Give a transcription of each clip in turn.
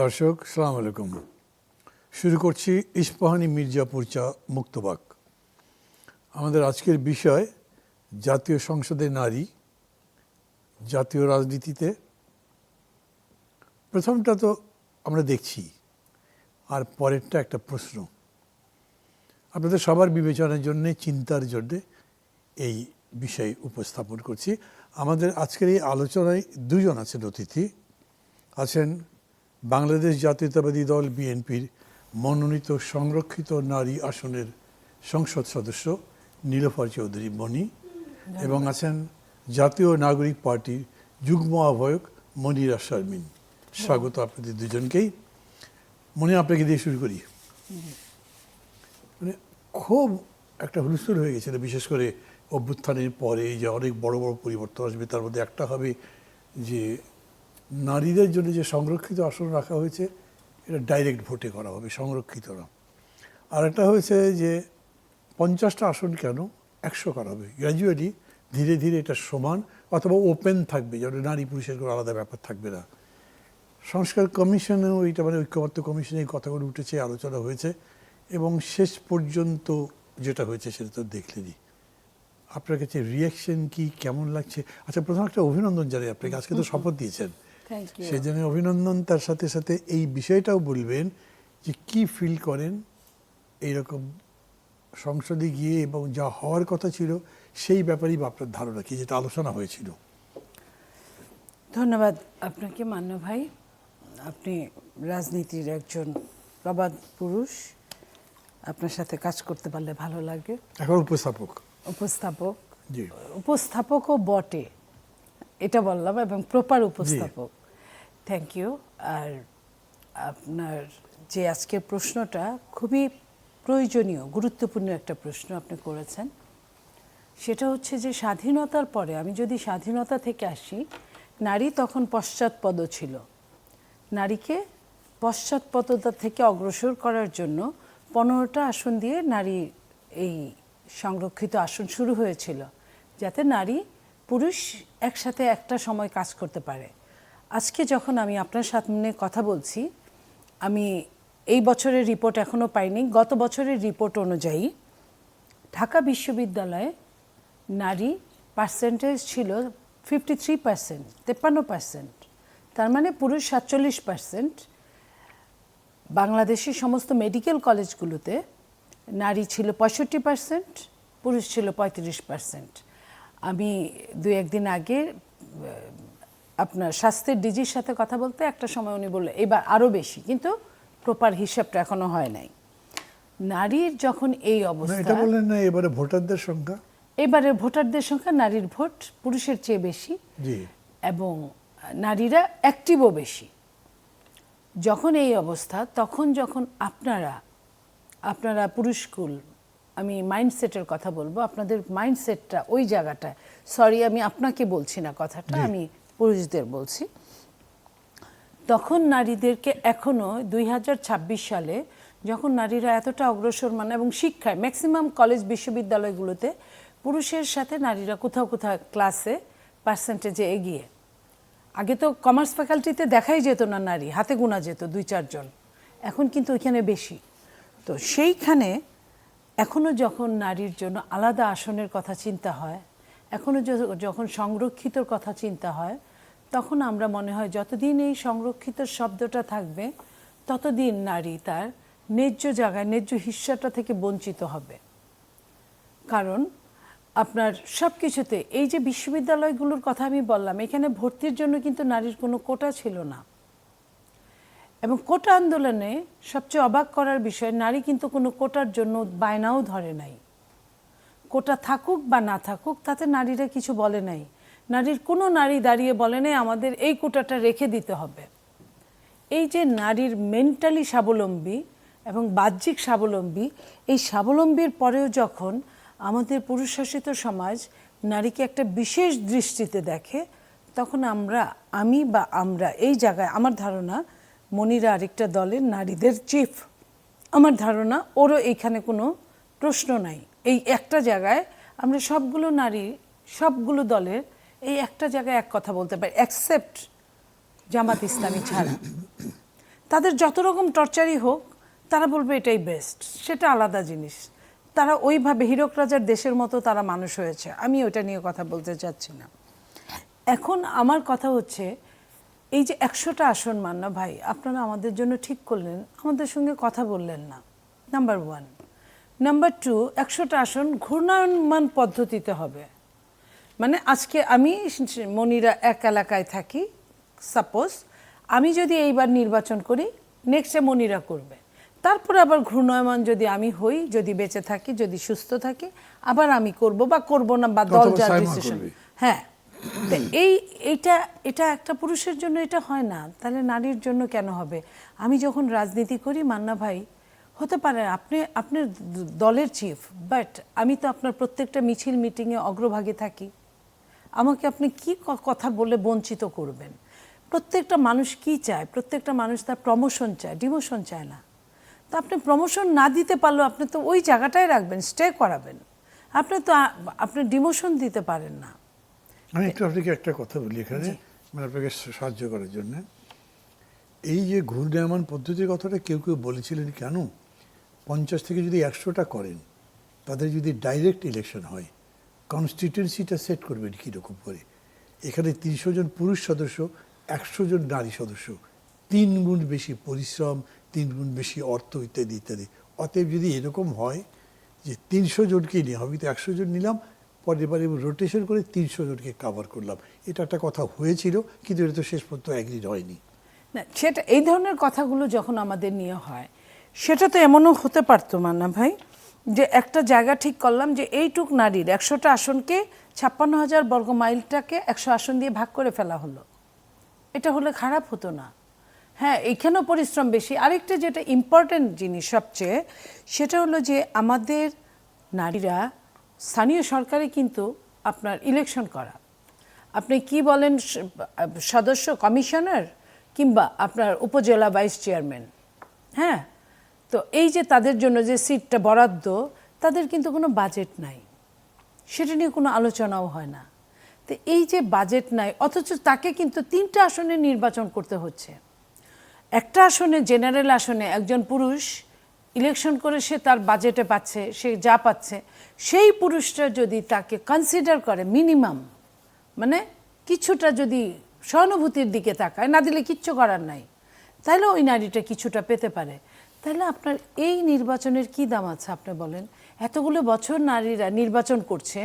দর্শক সালাম আলাইকুম। শুরু করছি ইস্পাহানি মির্জাপুর চা মুক্তবাক। আমাদের আজকের বিষয় জাতীয় সংসদে নারী, জাতীয় রাজনীতিতে। প্রথমটা তো আমরা দেখছি, আর পরেরটা একটা প্রশ্ন। আপনাদের সবার বিবেচনার জন্যে, চিন্তার জন্যে এই বিষয় উপস্থাপন করছি। আমাদের আজকের এই আলোচনায় দুজন আছেন অতিথি। আছেন বাংলাদেশ জাতীয়তাবাদী দল বিএনপির মনোনীত সংরক্ষিত নারী আসনের সংসদ সদস্য নীলোফার চৌধুরী মনি, এবং আছেন জাতীয় নাগরিক পার্টির যুগ্ম আহ্বায়ক মনিরা শারমিন। স্বাগত আপনাদের দুজনকেই। মনি, আপনাকে দিয়ে শুরু করি। মানে খুব একটা হুলস্থুল হয়ে গেছিল, বিশেষ করে অভ্যুত্থানের পরে যে অনেক বড় বড় পরিবর্তন আসবে। তার মধ্যে একটা হবে যে নারীদের জন্য যে সংরক্ষিত আসন রাখা হয়েছে, এটা ডাইরেক্ট ভোটে করা হবে, সংরক্ষিত না। আর একটা হয়েছে যে 50টা আসন কেন 100 করা হবে, গ্র্যাজুয়ালি ধীরে ধীরে এটা সমান অথবা ওপেন থাকবে, যেন নারী পুরুষের কোনো আলাদা ব্যাপার থাকবে না। সংস্কার কমিশনেও এটা, মানে ঐক্যমত্য কমিশনে এই কথাগুলো উঠেছে, আলোচনা হয়েছে, এবং শেষ পর্যন্ত যেটা হয়েছে সেটা তো দেখলেনি। আপনার কাছে রিয়াকশন কি, কেমন লাগছে? আচ্ছা, প্রথম একটা অভিনন্দন জানাই আপনাকে, আজকে তো শপথ দিয়েছেন, সেই জন্য অভিনন্দন। তার সাথে সাথে এই বিষয়টাও বলবেন যে কি ফিল করেন এইরকম সংসদে গিয়ে, এবং যা হওয়ার কথা ছিল সেই ব্যাপারেই বা আপনার ধারণা কি, যেটা আলোচনা হয়েছিল। ধন্যবাদ আপনাকে মান্য ভাই। আপনি রাজনীতির একজন প্রবাদ পুরুষ, আপনার সাথে কাজ করতে পারলে ভালো লাগে। এখন উপস্থাপকও বটে, এটা বললাম, এবং প্রপার উপস্থাপক। Thank you. আর আপনার যে আজকের প্রশ্নটা খুবই প্রয়োজনীয়, গুরুত্বপূর্ণ একটা প্রশ্ন আপনি করেছেন। সেটা হচ্ছে যে স্বাধীনতার পরে, আমি যদি স্বাধীনতা থেকে আসি, নারী তখন পশ্চাৎপদ ছিল। নারীকে পশ্চাৎপদতা থেকে অগ্রসর করার জন্য 15টা আসন দিয়ে নারী এই সংরক্ষিত আসন শুরু হয়েছিল, যাতে নারী পুরুষ একসাথে একটা সময় কাজ করতে পারে। আজকে যখন আমি আপনার সামনে কথা বলছি, আমি এই বছরের রিপোর্ট এখনও পাইনি, গত বছরের রিপোর্ট অনুযায়ী ঢাকা বিশ্ববিদ্যালয়ে নারী পার্সেন্টেজ ছিল 53%, 53%। তার মানে পুরুষ 47%। বাংলাদেশের সমস্ত মেডিকেল কলেজগুলোতে নারী ছিল 65%, পুরুষ ছিল 35%। আমি 2-1 দিন আগে আপনার স্বাস্থ্যের ডিজির সাথে কথা বলতে একটা সময় উনি বললেন এবার আরও বেশি, কিন্তু প্রপার হিসাবটা এখনো হয় নাই। নারীর যখন এই অবস্থা, বললেন না এবারে ভোটারদের সংখ্যা, এবারে ভোটারদের সংখ্যা নারীর ভোট পুরুষের চেয়ে বেশি, এবং নারীরা অ্যাক্টিভও বেশি। যখন এই অবস্থা, তখন যখন আপনারা পুরুষকুল, আমি মাইন্ডসেটের কথা বলবো, আপনাদের মাইন্ডসেটটা ওই জায়গাটায়, সরি আমি আপনাকে বলছি না কথাটা, আমি পুরুষদের বলছি। তখন নারীদেরকে এখনও 2026 সালে যখন নারীরা এতটা অগ্রসর এবং শিক্ষায় ম্যাক্সিমাম কলেজ বিশ্ববিদ্যালয়গুলোতে পুরুষের সাথে নারীরা কোথাও কোথাও ক্লাসে পার্সেন্টেজে এগিয়ে। আগে তো কমার্স ফ্যাকাল্টিতে দেখাই যেত না নারী, হাতে গোনা যেত 2-4 জন, এখন কিন্তু ওইখানে বেশি। তো সেইখানে এখনও যখন নারীর জন্য আলাদা আসনের কথা চিন্তা হয়, এখনও যখন সংরক্ষিতর কথা চিন্তা হয়, তখন আমরা মনে হয় যতদিন এই সংরক্ষিত শব্দটা থাকবে, ততদিন নারী তার ন্যায্য জায়গায়, ন্যায্য হিস্সাটা থেকে বঞ্চিত হবে। কারণ আপনার সব কিছুতে, এই যে বিশ্ববিদ্যালয়গুলোর কথা আমি বললাম, এখানে ভর্তির জন্য কিন্তু নারীর কোনো কোটা ছিল না। এবং কোটা আন্দোলনে সবচেয়ে অবাক করার বিষয়, নারী কিন্তু কোনো কোটার জন্য বায়নাও ধরে নাই। কোটা থাকুক বা না থাকুক তাতে নারীরা কিছু বলে নাই। কোনো নারী দাঁড়িয়ে বলে নাই আমাদের এই কোটাটা রেখে দিতে হবে। এই যে নারীর মেন্টালি স্বাবলম্বী এবং বাহ্যিক স্বাবলম্বী, এই স্বাবলম্বীর পরেও যখন আমাদের পুরুষ শাসিত সমাজ নারীকে একটা বিশেষ দৃষ্টিতে দেখে, তখন আমরা এই জায়গায়, আমার ধারণা মনিরা আরেকটা দলের নারীদের চিফ, আমার ধারণা ওরও এইখানে কোনো প্রশ্ন নাই। এই একটা জায়গায় আমরা সবগুলো নারী, সবগুলো দলের এই একটা জায়গায় এক কথা বলতে পারি, অ্যাকসেপ্ট জামাত ইসলামী ছাড়া। তাদের যত রকম টর্চারই হোক তারা বলবে এটাই বেস্ট, সেটা আলাদা জিনিস। তারা ওইভাবে হীরক রাজার দেশের মতো তারা মানুষ হয়েছে, আমি ওটা নিয়ে কথা বলতে চাচ্ছি না। এখন আমার কথা হচ্ছে এই যে 100টা আসন মান্না ভাই আপনারা আমাদের জন্য ঠিক করলেন, আমাদের সঙ্গে কথা বললেন না, নাম্বার 1। নাম্বার 2, 100টা আসন ঘূর্ণায়মান পদ্ধতিতে হবে। মানে আজকে আমি মনিরা এক এলাকায় থাকি, সাপোজ আমি যদি এইবার নির্বাচন করি, নেক্সটে মনিরা করবে, তারপর আবার ঘূর্ণায়মান যদি আমি হই, যদি বেঁচে থাকি, যদি সুস্থ থাকি, আবার আমি করব বা করব না, বা দল যার ডিসিশন। হ্যাঁ, এটা একটা পুরুষের জন্য এটা হয় না, তাহলে নারীর জন্য কেন হবে? আমি যখন রাজনীতি করি মান্না ভাই, হতে পারে আপনার দলের চিফ, বাট আমি তো আপনার প্রত্যেকটা মিছিল মিটিংয়ে অগ্রভাগে থাকি। আমাকে আপনি কি কথা বলে বঞ্চিত করবেন? প্রত্যেকটা মানুষ কি চায়? প্রত্যেকটা মানুষ তার প্রমোশন চায়, ডিমোশন চায় না। তো আপনি প্রমোশন না দিতে পারলেও আপনি তো ওই জায়গাটায় রাখবেন, স্টে করাবেন। আপনি ডিমোশন দিতে পারেন না। আমি একটু আপনাকে একটা কথা বলি এখানে, মানে আপনাকে সাহায্য করার জন্য। এই যে ঘূর্ণায়মান পদ্ধতির কথাটা কেউ কেউ বলেছিলেন, কেন 50 থেকে যদি 100টা করেন, তাদের যদি ডাইরেক্ট ইলেকশন হয়, কনস্টিটিউয়েন্সিটা সেট করবেন কীরকম করে? এখানে 300 জন পুরুষ সদস্য, 100 জন নারী সদস্য, 3 গুণ বেশি পরিশ্রম, 3 গুণ বেশি অর্থ, ইত্যাদি ইত্যাদি। অতএব যদি এরকম হয় যে 300 জনকেই নিয়ে হবে, তো 100 জন নিলাম, পরের বারে রোটেশন করে 300 জনকে কাভার করলাম, এটা একটা কথা হয়েছিল, কিন্তু এটা তো শেষ পর্যন্ত অ্যাগ্রিড হয়নি। না, সেটা এই ধরনের কথাগুলো যখন আমাদের নিয়ে হয়, সেটা তো এমনও হতে পারতো মান্না ভাই যে একটা জায়গা ঠিক করলাম যে এইটুক নারীর 100টা আসনকে 56,000 বর্গ মাইলটাকে 100 আসন দিয়ে ভাগ করে ফেলা হলো, এটা হলে খারাপ হতো না। হ্যাঁ, এইখানেও পরিশ্রম বেশি। আরেকটা যেটা ইম্পর্টেন্ট জিনিস সবচেয়ে, সেটা হলো যে আমাদের নারীরা স্থানীয় সরকারে কিন্তু আপনার ইলেকশন করা, আপনি কি বলেন, সদস্য, কমিশনার, কিংবা আপনার উপজেলা ভাইস চেয়ারম্যান, হ্যাঁ, তো এই যে তাদের জন্য যে সিটটা বরাদ্দ, তাদের কিন্তু কোনো বাজেট নাই, সেটা নিয়ে কোনো আলোচনাও হয় না। তো এই যে বাজেট নাই, অথচ তাকে কিন্তু 3টা আসনে নির্বাচন করতে হচ্ছে। একটা আসনে, জেনারেল আসনে একজন পুরুষ ইলেকশন করে সে তার বাজেটে পাচ্ছে, সে যা পাচ্ছে, সেই পুরুষটা যদি তাকে কনসিডার করে মিনিমাম, মানে কিছুটা যদি সহানুভূতির দিকে তাকায়, না দিলে কিচ্ছু করার নাই, তাহলে ওই নারীটা কিছুটা পেতে পারে। তাহলে আপনার এই নির্বাচনের কি দাম আছে আপনি বলেন? এতগুলো বছর নারীরা নির্বাচন করছে,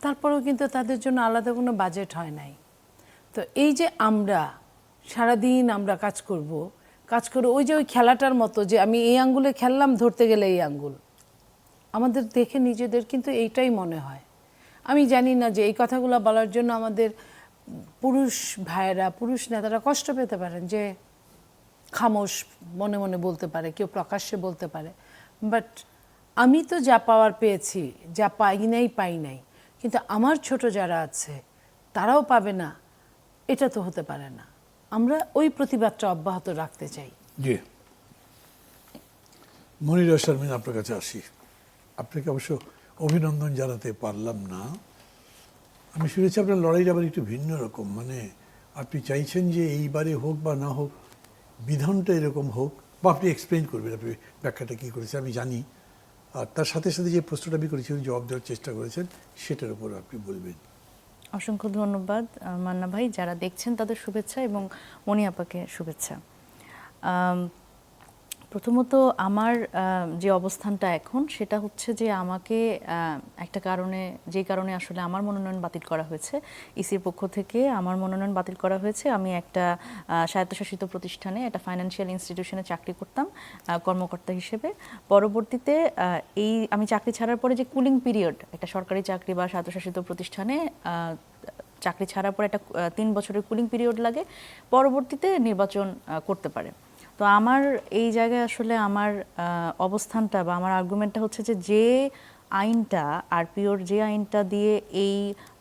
তারপরেও কিন্তু তাদের জন্য আলাদা কোনো বাজেট হয় নাই। তো এই যে আমরা সারাদিন আমরা কাজ করে ওই যে ওই খেলাটার মতো, যে আমি এই আঙ্গুলে খেললাম, ধরতে গেলে এই আঙ্গুল, আমাদের দেখে নিজেদের কিন্তু এইটাই মনে হয়। আমি জানি না যে এই কথাগুলো বলার জন্য আমাদের পুরুষ ভাইয়েরা, পুরুষ নেতারা কষ্ট পেতে পারেন, যে খামোশ মনে মনে বলতে পারে, কেউ প্রকাশ্যে বলতে পারে, বাট আমি তো যা পাওয়ার পেয়েছি, যা পাই নাই, কিন্তু আমার ছোট যারা আছে তারাও পাবে না, এটা তো হতে পারে না। আমরা ওই প্রতিবাদটা অব্যাহত রাখতে চাই। জি, মনিরা শারমিন, আপনার কাছে আসি। আপনাকে অবশ্য অভিনন্দন জানাতে পারলাম না। আমি শুনেছি আপনার লড়াইটা আবার একটু ভিন্ন রকম, মানে আপনি চাইছেন যে এইবারে হোক বা না হোক, বিধানটা এরকম হোক, বা আপনি এক্সপ্লেন করবেন আপনি ব্যাখ্যাটা কী করেছেন আমি জানি। আর তার সাথে সাথে যে প্রশ্নটা আমি করেছিলাম, জবাব দেওয়ার চেষ্টা করেছেন, সেটার উপর আপনি বলবেন। অসংখ্য ধন্যবাদ মান্না ভাই, যারা দেখছেন তাদের শুভেচ্ছা এবং মনি আপাকে শুভেচ্ছা। প্রথমত আমার যে অবস্থানটা এখন, সেটা হচ্ছে যে আমাকে একটা কারণে, যে কারণে আসলে আমার মনোনয়ন বাতিল করা হয়েছে, ইসির পক্ষ থেকে আমার মনোনয়ন বাতিল করা হয়েছে। আমি একটা স্বায়ত্তশাসিত প্রতিষ্ঠানে, একটা ফাইন্যান্সিয়াল ইনস্টিটিউশনে চাকরি করতাম কর্মকর্তা হিসেবে। পরবর্তীতে আমি চাকরি ছাড়ার পরে যে কুলিং পিরিয়ড, একটা সরকারি চাকরি বা স্বায়ত্তশাসিত প্রতিষ্ঠানে চাকরি ছাড়ার পরে একটা 3 বছরের কুলিং পিরিয়ড লাগে, পরবর্তীতে নির্বাচন করতে পারে। তো আমার এই জায়গায় আসলে আমার অবস্থানটা বা আমার আর্গুমেন্টটা হচ্ছে যে আইনটা, আরপিওর যে আইনটা দিয়ে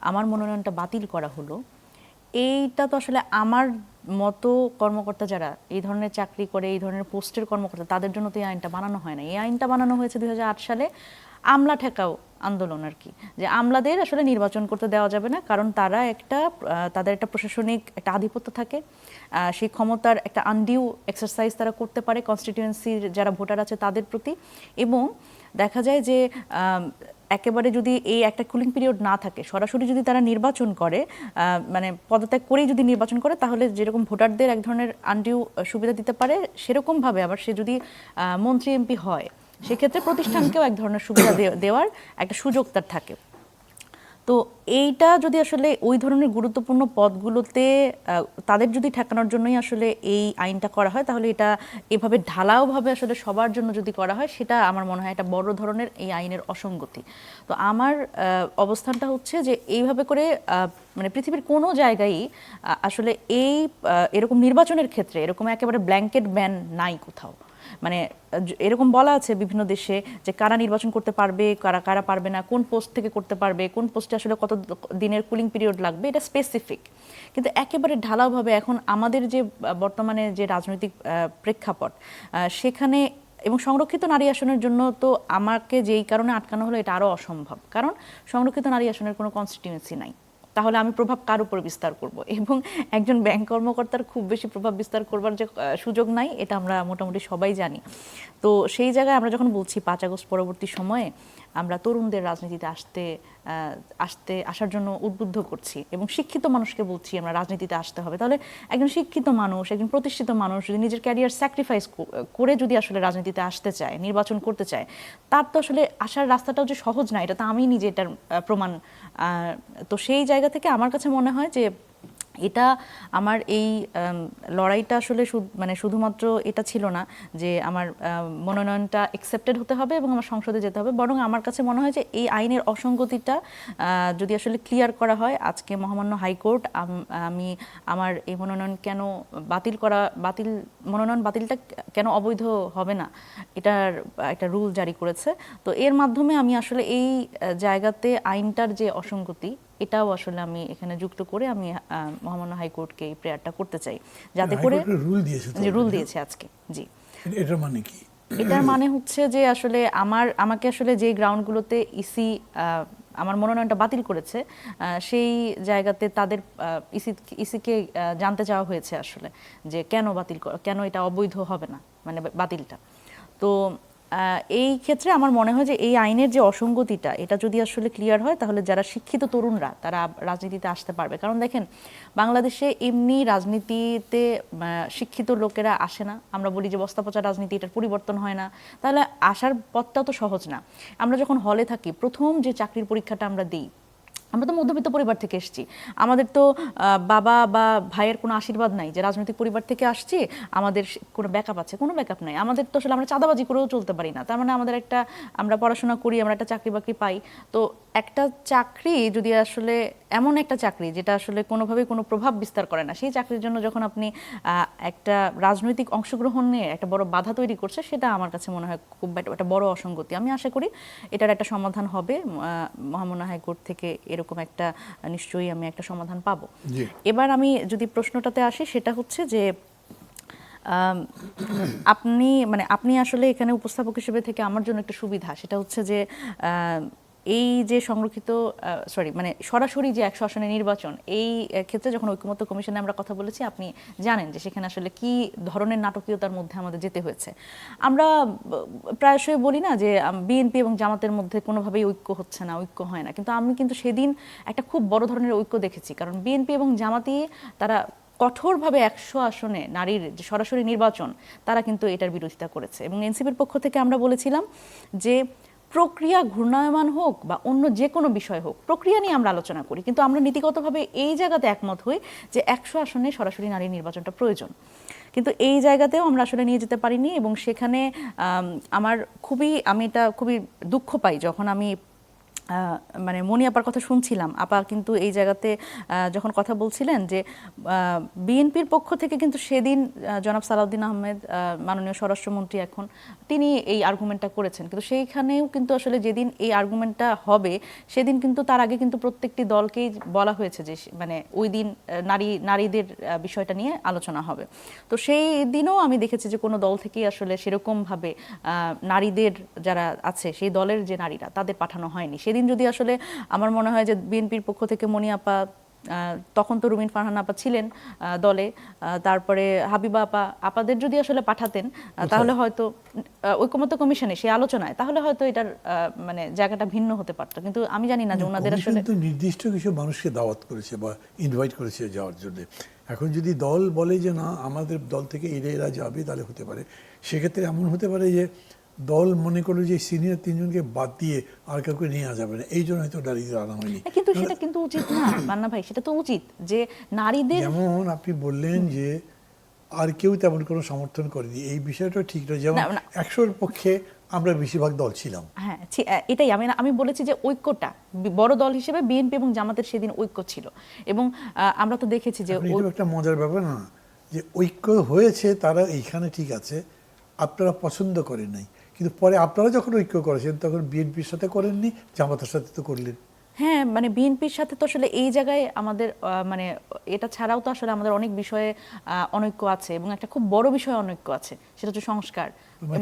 আমার মনোনয়নটা বাতিল করা হলো, এইটা তো আসলে আমার মতো কর্মকর্তা যারা এই ধরনের চাকরি করে, এই ধরনের পোস্টের কর্মকর্তা, তাদের জন্য তো এই আইনটা বানানো হয় না। এই আইনটা বানানো হয়েছে 2008 সালে আমলা ঠেকাও আন্দোলন আর কি, যে আমলাদের আসলে নির্বাচন করতে দেওয়া যাবে না, কারণ তারা তাদের একটা প্রশাসনিক একটা আধিপত্য থাকে, সেই ক্ষমতার একটা আনডিউ এক্সারসাইজ তারা করতে পারে কনস্টিটিউয়েন্সির যারা ভোটার আছে তাদের প্রতি। এবং দেখা যায় যে একেবারে যদি এই একটা কুলিং পিরিয়ড না থাকে, সরাসরি যদি তারা নির্বাচন করে, মানে পদত্যাগ করেই যদি নির্বাচন করে, তাহলে যেরকম ভোটারদের এক ধরনের আনডিউ সুবিধা দিতে পারে, সেরকমভাবে আবার সে যদি মন্ত্রী এমপি হয়, সেক্ষেত্রে প্রতিষ্ঠানকেও এক ধরনের সুবিধা দেওয়ার একটা সুযোগ তার থাকে। তো এইটা যদি আসলে ওই ধরনের গুরুত্বপূর্ণ পদগুলোতে তাদের যদি ঠেকানোর জন্যই আসলে এই আইনটা করা হয়, তাহলে এটা এভাবে ঢালাওভাবে আসলে সবার জন্য যদি করা হয়, সেটা আমার মনে হয় একটা বড় ধরনের এই আইনের অসঙ্গতি। তো আমার অবস্থানটা হচ্ছে যে এইভাবে করে মানে পৃথিবীর কোনো জায়গায় আসলে এরকম নির্বাচনের ক্ষেত্রে এরকম একেবারে ব্ল্যাঙ্কেট ব্যান নাই কোথাও। মানে এরকম বলা আছে বিভিন্ন দেশে যে কারা নির্বাচন করতে পারবে, কারা কারা পারবে না, কোন পোস্ট থেকে করতে পারবে, কোন পোস্টে আসলে কত দিনের কুলিং পিরিয়ড লাগবে, এটা স্পেসিফিক। কিন্তু একেবারে ঢালাওভাবে এখন আমাদের যে বর্তমানে যে রাজনৈতিক প্রেক্ষাপট, সেখানে এবং সংরক্ষিত নারী আসনের জন্য তো আমাকে যেই কারণে আটকানো হলো, এটা আরও অসম্ভব, কারণ সংরক্ষিত নারী আসনের কোনো কনস্টিটিউয়েন্সি নাই। তাহলে আমি প্রভাব কার উপর বিস্তার করব? এবং একজন ব্যাংক কর্মকর্তার খুব বেশি প্রভাব বিস্তার করবার যে সুযোগ নাই, এটা আমরা মোটামুটি সবাই জানি। তো সেই জায়গায় আমরা যখন বলছি 5 আগস্ট পরবর্তী সময়ে আমরা তরুণদের রাজনীতিতে আসার জন্য উদ্বুদ্ধ করছি এবং শিক্ষিত মানুষকে বলছি আমরা রাজনীতিতে আসতে হবে, তাহলে একজন শিক্ষিত মানুষ, একজন প্রতিষ্ঠিত মানুষ যদি নিজের ক্যারিয়ার স্যাক্রিফাইস করে যদি আসলে রাজনীতিতে আসতে চায়, নির্বাচন করতে চায়, তার তো আসলে আসার রাস্তাটাও যে সহজ না, এটা তো আমি নিজে এটার প্রমাণ। তো সেই জায়গা থেকে আমার কাছে মনে হয় যে এটা আমার এই লড়াইটা আসলে মানে শুধুমাত্র এটা ছিল না যে আমার মনোনয়নটা অ্যাকসেপ্টেড হতে হবে এবং আমার সংসদে যেতে হবে, বরং আমার কাছে মনে হয় যে এই আইনের অসঙ্গতিটা যদি আসলে ক্লিয়ার করা হয়, আজকে মহামান্য হাইকোর্ট আমি আমার এই মনোনয়ন কেন মনোনয়ন বাতিলটা কেন অবৈধ হবে না, এটার একটা রুল জারি করেছে। তো এর মাধ্যমে আমি আসলে এই জায়গাতে আইনটার যে অসঙ্গতি, এটাও আসলে আমি এখানে যুক্ত করে আমি মহামান্য হাইকোর্টকে এই প্রেয়ারটা করতে চাই, যাতে করে রুল দিয়েছে আজকে। জি, এটার মানে কি? এটার মানে হচ্ছে যে আসলে আমাকে আসলে যে গ্রাউন্ডগুলোতে ইসি আমার মনোনয়নটা বাতিল করেছে, সেই জায়গাতে তাদের ইসিকে জানতে চাওয়া হয়েছে আসলে যে কেন এটা অবৈধ হবে না, মানে বাতিলটা। তো এই ক্ষেত্রে আমার মনে হয় যে এই আইনের যে অসঙ্গতিটা, এটা যদি আসলে ক্লিয়ার হয়, তাহলে যারা শিক্ষিত তরুণরা তারা রাজনীতিতে আসতে পারবে। কারণ দেখেন, বাংলাদেশে এমনি রাজনীতিতে শিক্ষিত লোকেরা আসে না। আমরা বলি যে বস্তাপচা রাজনীতি, এটার পরিবর্তন হয় না, তাহলে আসার পথটাও তো সহজ না। আমরা যখন হলে থাকি, প্রথম যে চাকরির পরীক্ষাটা আমরা দিই, আমরা তো মধ্যবিত্ত পরিবার থেকে এসেছি, আমাদের তো বাবা বা ভাইয়ের কোনো আশীর্বাদ নাই যে রাজনৈতিক পরিবার থেকে আসছি, আমাদের কোনো ব্যাকআপ আছে, কোনো ব্যাকআপ নাই। আমাদের তো আসলে আমরা চাঁদাবাজি করেও চলতে পারি না। তার মানে আমরা পড়াশোনা করি, আমরা একটা চাকরি বাকরি পাই। তো একটা চাকরি যদি আসলে এমন একটা চাকরি যেটা আসলে কোনোভাবেই কোনো প্রভাব বিস্তার করে না, সেই চাকরির জন্য যখন আপনি একটা রাজনৈতিক অংশগ্রহণ নিয়ে একটা বড় বাধা তৈরি করছে, সেটা আমার কাছে মনে হয় খুব একটা বড় অসঙ্গতি। আমি আশা করি এটার একটা সমাধান হবে মহামান্য হাইকোর্ট থেকে, এরকম একটা নিশ্চয়ই আমি একটা সমাধান পাবো। এবার আমি যদি প্রশ্নটাতে আসি, সেটা হচ্ছে যে আপনি আসলে এখানে উপস্থাপক হিসেবে থেকে আমার জন্য একটা সুবিধা, সেটা হচ্ছে যে এই যে সরাসরি যে 100 আসনের নির্বাচন, এই ক্ষেত্রে যখন ঐকমত্য কমিশনে আমরা কথা বলেছি, আপনি জানেন যে সেখানে আসলে কি ধরনের নাটকীয়তার মধ্যে আমাদের যেতে হয়েছে। আমরা প্রায়শই বলি না যে বিএনপি এবং জামাতের মধ্যে কোনোভাবেই ঐক্য হচ্ছে না, ঐক্য হয় না, কিন্তু আমি কিন্তু সেদিন একটা খুব বড় ধরনের ঐক্য দেখেছি। কারণ বিএনপি এবং জামাতি তারা কঠোরভাবে 100 আসনে নারীর যে সরাসরি নির্বাচন, তারা কিন্তু এটার বিরোধিতা করেছে। এবং এনসিপির পক্ষ থেকে আমরা বলেছিলাম যে প্রক্রিয়া ঘূর্ণায়মান হোক বা অন্য যে কোনো বিষয় হোক, প্রক্রিয়া নিয়ে আমরা আলোচনা করি, কিন্তু আমরা নীতিগতভাবে এই জায়গাতে একমত হই যে 100 আসনে সরাসরি নারী নির্বাচনটা প্রয়োজন। কিন্তু এই জায়গাতেও আমরা আসলে নিয়ে যেতে পারিনি, এবং সেখানে আমি এটা খুবই দুঃখ পাই যখন আমি মানে মনি আপার কথা শুনছিলাম। আপা কিন্তু এই জায়গাতে যখন কথা বলছিলেন যে বিএনপির পক্ষ থেকে কিন্তু সেদিন জনাব সালাউদ্দিন আহমেদ, মাননীয় স্বরাষ্ট্রমন্ত্রী এখন, তিনি এই আর্গুমেন্টটা করেছেন, কিন্তু সেইখানেও কিন্তু আসলে যেদিন এই আর্গুমেন্টটা হবে, সেদিন কিন্তু তার আগে কিন্তু প্রত্যেকটি দলকেই বলা হয়েছে যে মানে ওই দিন নারীদের বিষয়টা নিয়ে আলোচনা হবে। তো সেই দিনও আমি দেখেছি যে কোনো দল থেকেই আসলে সেরকমভাবে নারীদের যারা আছে সেই দলের যে নারীরা, তাদের পাঠানো হয়নি। সেদিন যদি আসলে আমার মনে হয় যে বিএনপির পক্ষ থেকে মনি আপা, তখন তো রুমিন ফারহানা আপা ছিলেন দলে, তারপরে হাবিবা আপাদের যদি আসলে পাঠাতেন তাহলে হয়তো ঐকমত্য কমিশনে সেই আলোচনায় তাহলে হয়তো এটার মানে জায়গাটা ভিন্ন হতে পারতো, কিন্তু আমি জানি না যে ওনাদের আসলে তো নির্দিষ্ট কিছু মানুষকে দাওয়াত করেছে বা ইনভাইট করেছে যাওয়ার জন্য। এখন যদি দল বলে যে না আমাদের দল থেকে এরা যাবে তাহলে হতে পারে, সেক্ষেত্রে এমন হতে পারে যে দল মনে করলো যে সিনিয়র 3 জনকে বাদ দিয়ে আর কাউকে নেওয়া যাবে না, এই জন্য হয়তো নারীদের আনা হয়নি। কিন্তু সেটা কিন্তু উচিত না মান্না ভাই, সেটা তো উচিত যে নারীদের, যেমন আপনি বললেন যে আর কেউ তেমন কোনো সমর্থন করেনি, এই বিষয়টা ঠিক নয়। যেমন 100-র পক্ষে আমরা বেশিরভাগ দল ছিলাম। হ্যাঁ এটাই আমি বলেছি যে ঐক্যটা বড় দল হিসেবে বিএনপি এবং জামাতের সেদিন ঐক্য ছিল, এবং আমরা তো দেখেছি যে একটা মজার ব্যাপার না যে ঐক্য হয়েছে, তারা এইখানে ঠিক আছে, আপনারা পছন্দ করেন নাই, কিন্তু পরে আপনারা যখন ঐক্য করেছেন তখন বিএনপির সাথে করেননি, জামাতের সাথে তো করলেন। হ্যাঁ মানে বিএনপির সাথে তো আসলে এই জায়গায় আমাদের মানে এটা ছাড়াও তো আসলে আমাদের অনেক বিষয়ে অনৈক্য আছে, এবং একটা খুব বড় বিষয়ে অনৈক্য আছে, সেটা হচ্ছে সংস্কার।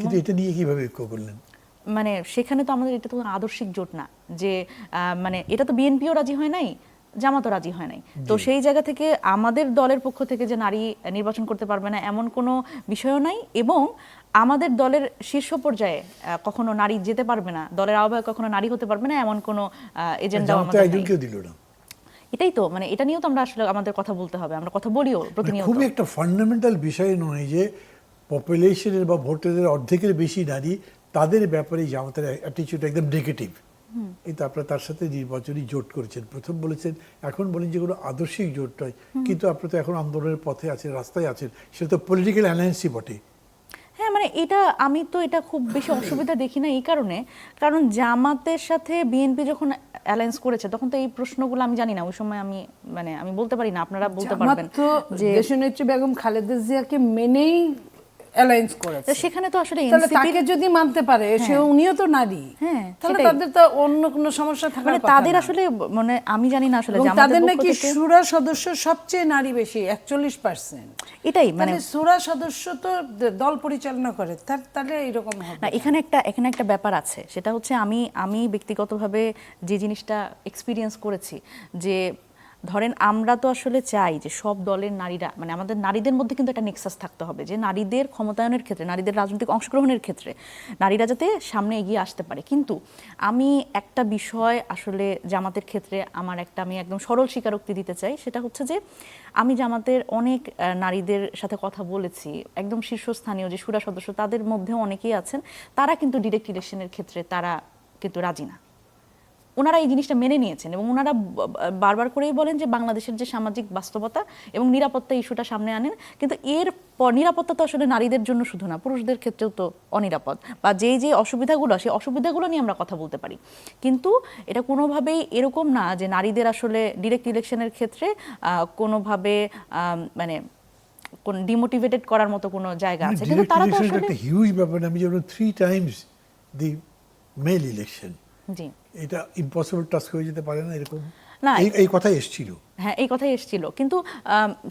কিন্তু এটা নিয়ে কিভাবে ঐক্য করলেন? মানে সেখানে তো আমাদের এটা তো আদর্শিক জোট না যে মানে এটা তো বিএনপিও রাজি হয় নাই, জামাতও রাজি হয় নাই, তো সেই জায়গা থেকে আমাদের দলের পক্ষ থেকে যে নারী নির্বাচন করতে পারবে না এমন কোনো বিষয়ও নাই, এবং আমাদের দলের শীর্ষ পর্যায়ে কখনো নারী যেতে পারবে না, দলের আহ্বায়ক কখনো নারী হতে পারবে না এমন কোনো এজেন্ডাও আমাদের নাই। এটাই তো মানে এটা নিয়েও তো আমরা আসলে আমাদের কথা বলতে হবে, আমরা কথা বলিও প্রতিনিয়ত। খুবই একটা ফান্ডামেন্টাল বিষয় নয় যে পপুলেশনের বা ভোটারদের অর্ধেকের বেশি নারী, তাদের ব্যাপারে জামাতের অ্যাটিটিউড একদম নেগেটিভ। কিন্তু আপনারা তার সাথে নির্বাচনী জোট করেছেন, প্রথম বলেছেন, এখন বলেন যে কোনো আদর্শিক জোট নয়, কিন্তু আপনারা তো এখন আন্দোলনের পথে আছেন, রাস্তায় আছেন, সেটা তো পলিটিক্যাল অ্যালায়েন্সই বটে। হ্যাঁ মানে এটা আমি তো এটা খুব বেশি অসুবিধা দেখি না এই কারণে, কারণ জামাতের সাথে বিএনপি যখন অ্যালায়েন্স করেছে তখন তো এই প্রশ্নগুলো আমি জানি না, ওই সময় আমি বলতে পারি না, আপনারা বলতে পারবেন যে দেশনেত্রী বেগম খালেদা জিয়াকে মেনেই অ্যালায়েন্স করেছে, সেখানে তো আসলে তাকে যদি মানতে পারে, সে উনিও তো নারী, তাহলে তাদের তো অন্য কোনো সমস্যা থাকার মানে কথা না। তাদের আসলে মানে আমি জানি না আসলে তাদের নাকি শুরা সদস্য সবচেয়ে নারী বেশি 41%। এটাই মানে শুরা সদস্য তো দল পরিচালনা করে, তাহলে এরকম হবে না। এখানে একটা ব্যাপার আছে, সেটা হচ্ছে আমি ব্যক্তিগতভাবে যে জিনিসটা এক্সপিরিয়েন্স করেছি, যে ধরেন আমরা তো আসলে চাই যে সব দলের নারীরা, মানে আমাদের নারীদের মধ্যে কিন্তু একটা নেক্সাস থাকতে হবে, যে নারীদের ক্ষমতায়নের ক্ষেত্রে, নারীদের রাজনৈতিক অংশগ্রহণের ক্ষেত্রে নারীরা যাতে সামনে এগিয়ে আসতে পারে। কিন্তু আমি একটা বিষয় আসলে জামাতের ক্ষেত্রে আমি একদম সরল স্বীকারোক্তি দিতে চাই, সেটা হচ্ছে যে আমি জামাতের অনেক নারীদের সাথে কথা বলেছি, একদম শীর্ষস্থানীয় যে শুরা সদস্য তাদের মধ্যেও অনেকেই আছেন, তারা কিন্তু ডিরেক্ট ইলেকশনের ক্ষেত্রে তারা কিন্তু রাজি না। ওনারা এই জিনিসটা মেনে নিয়েছেন, এবং ওনারা বারবার করেই বলেন যে বাংলাদেশের যে সামাজিক বাস্তবতা এবং নিরাপত্তা ইস্যুটা সামনে আনেন, কিন্তু নিরাপত্তা তো আসলে নারীদের জন্য শুধু না, পুরুষদের ক্ষেত্রেও তো অনিরাপদ, বা যে অসুবিধাগুলো, সেই অসুবিধাগুলো নিয়ে আমরা কথা বলতে পারি, কিন্তু এটা কোনোভাবেই এরকম না যে নারীদের আসলে ডিরেক্ট ইলেকশনের ক্ষেত্রে কোনোভাবে মানে কোন ডিমোটিভেটেড করার মতো কোনো জায়গা আছে, কিন্তু তারা তো আসলে একটা হিউজ ব্যাপার। আমি যেমন 3 times দি মেল ইলেকশন, জি এটা ইম্পসিবল টাস্ক হয়ে যেতে পারে না, এরকম না এই কথাই এসেছিল। হ্যাঁ এই কথাই এসেছিল, কিন্তু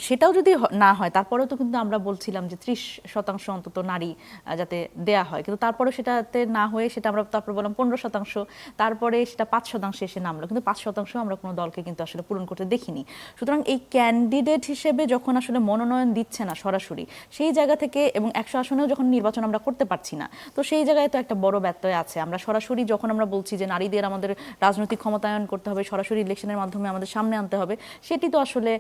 সেটাও যদি না হয় তারপরেও তো কিন্তু আমরা বলছিলাম যে 30% অন্তত নারী যাতে দেয়া হয়, কিন্তু তারপরে সেটাতে না হয়ে সেটা আমরা তারপর বললাম 15%, তারপরে সেটা 5% এসে নামলো, কিন্তু 5% আমরা কোনো দলকে কিন্তু আসলে পূরণ করতে দেখিনি। সুতরাং এই ক্যান্ডিডেট হিসেবে যখন আসলে মনোনয়ন দিচ্ছে না সরাসরি, সেই জায়গা থেকে, এবং 100 আসনেও যখন নির্বাচন আমরা করতে পারছি না, তো সেই জায়গায় তো একটা বড় ব্যত্যয় আছে। আমরা সরাসরি যখন আমরা বলছি যে নারীদের আমাদের রাজনৈতিক ক্ষমতায়ন করতে হবে, সরাসরি ইলেকশনের মাধ্যমে আমাদের সামনে আনতে হবে, সেটি তো আসলে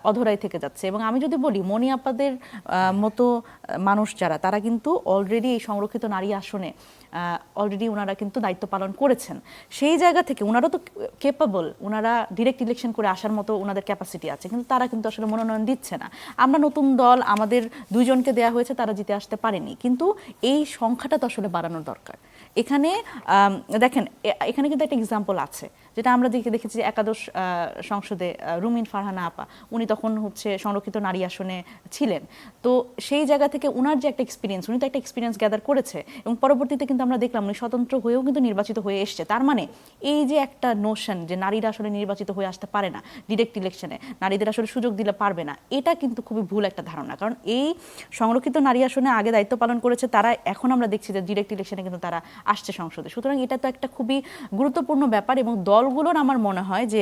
অধরাই থেকে যাচ্ছে। এবং আমি যদি বলি মনি আপাদের মতো মানুষ যারা, তারা কিন্তু অলরেডি এই সংরক্ষিত নারী আসনে অলরেডি ওনারা কিন্তু দায়িত্ব পালন করেছেন, সেই জায়গা থেকে ওনারা তো কেপাবল, ওনারা ডিরেক্ট ইলেকশন করে আসার মতো ওনাদের ক্যাপাসিটি আছে, কিন্তু তারা কিন্তু আসলে মনোনয়ন দিচ্ছে না। আমরা নতুন দল, আমাদের 2 জনকে দেওয়া হয়েছে, তারা জিতে আসতে পারেনি, কিন্তু এই সংখ্যাটা তো আসলে বাড়ানোর দরকার। এখানে দেখেন, এখানে কিন্তু একটা এক্সাম্পল আছে, যেটা আমরা দেখেছি যে একাদশ সংসদে রুমিন ফারহানা আপা, উনি তখন হচ্ছে সংরক্ষিত নারী আসনে ছিলেন, তো সেই জায়গা থেকে উনার যে একটা এক্সপিরিয়েন্স, উনি তো একটা এক্সপিরিয়েন্স গ্যাদার করেছে, এবং পরবর্তীতে কিন্তু আমরা দেখলাম উনি স্বতন্ত্র হয়েও কিন্তু নির্বাচিত হয়ে এসছে। তার মানে এই যে একটা নোশন যে নারীরা আসলে নির্বাচিত হয়ে আসতে পারে না ডিরেক্ট ইলেকশনে, নারীদের আসলে সুযোগ দিলে পারবে না, এটা কিন্তু খুবই ভুল একটা ধারণা। কারণ এই সংরক্ষিত নারী আসনে আগে দায়িত্ব পালন করেছে তারা, এখন আমরা দেখছি যে ডিরেক্ট ইলেকশনে কিন্তু তারা আসছে সংসদে। সুতরাং এটা তো একটা খুবই গুরুত্বপূর্ণ ব্যাপার এবং দলগুলোর আমার মনে হয় যে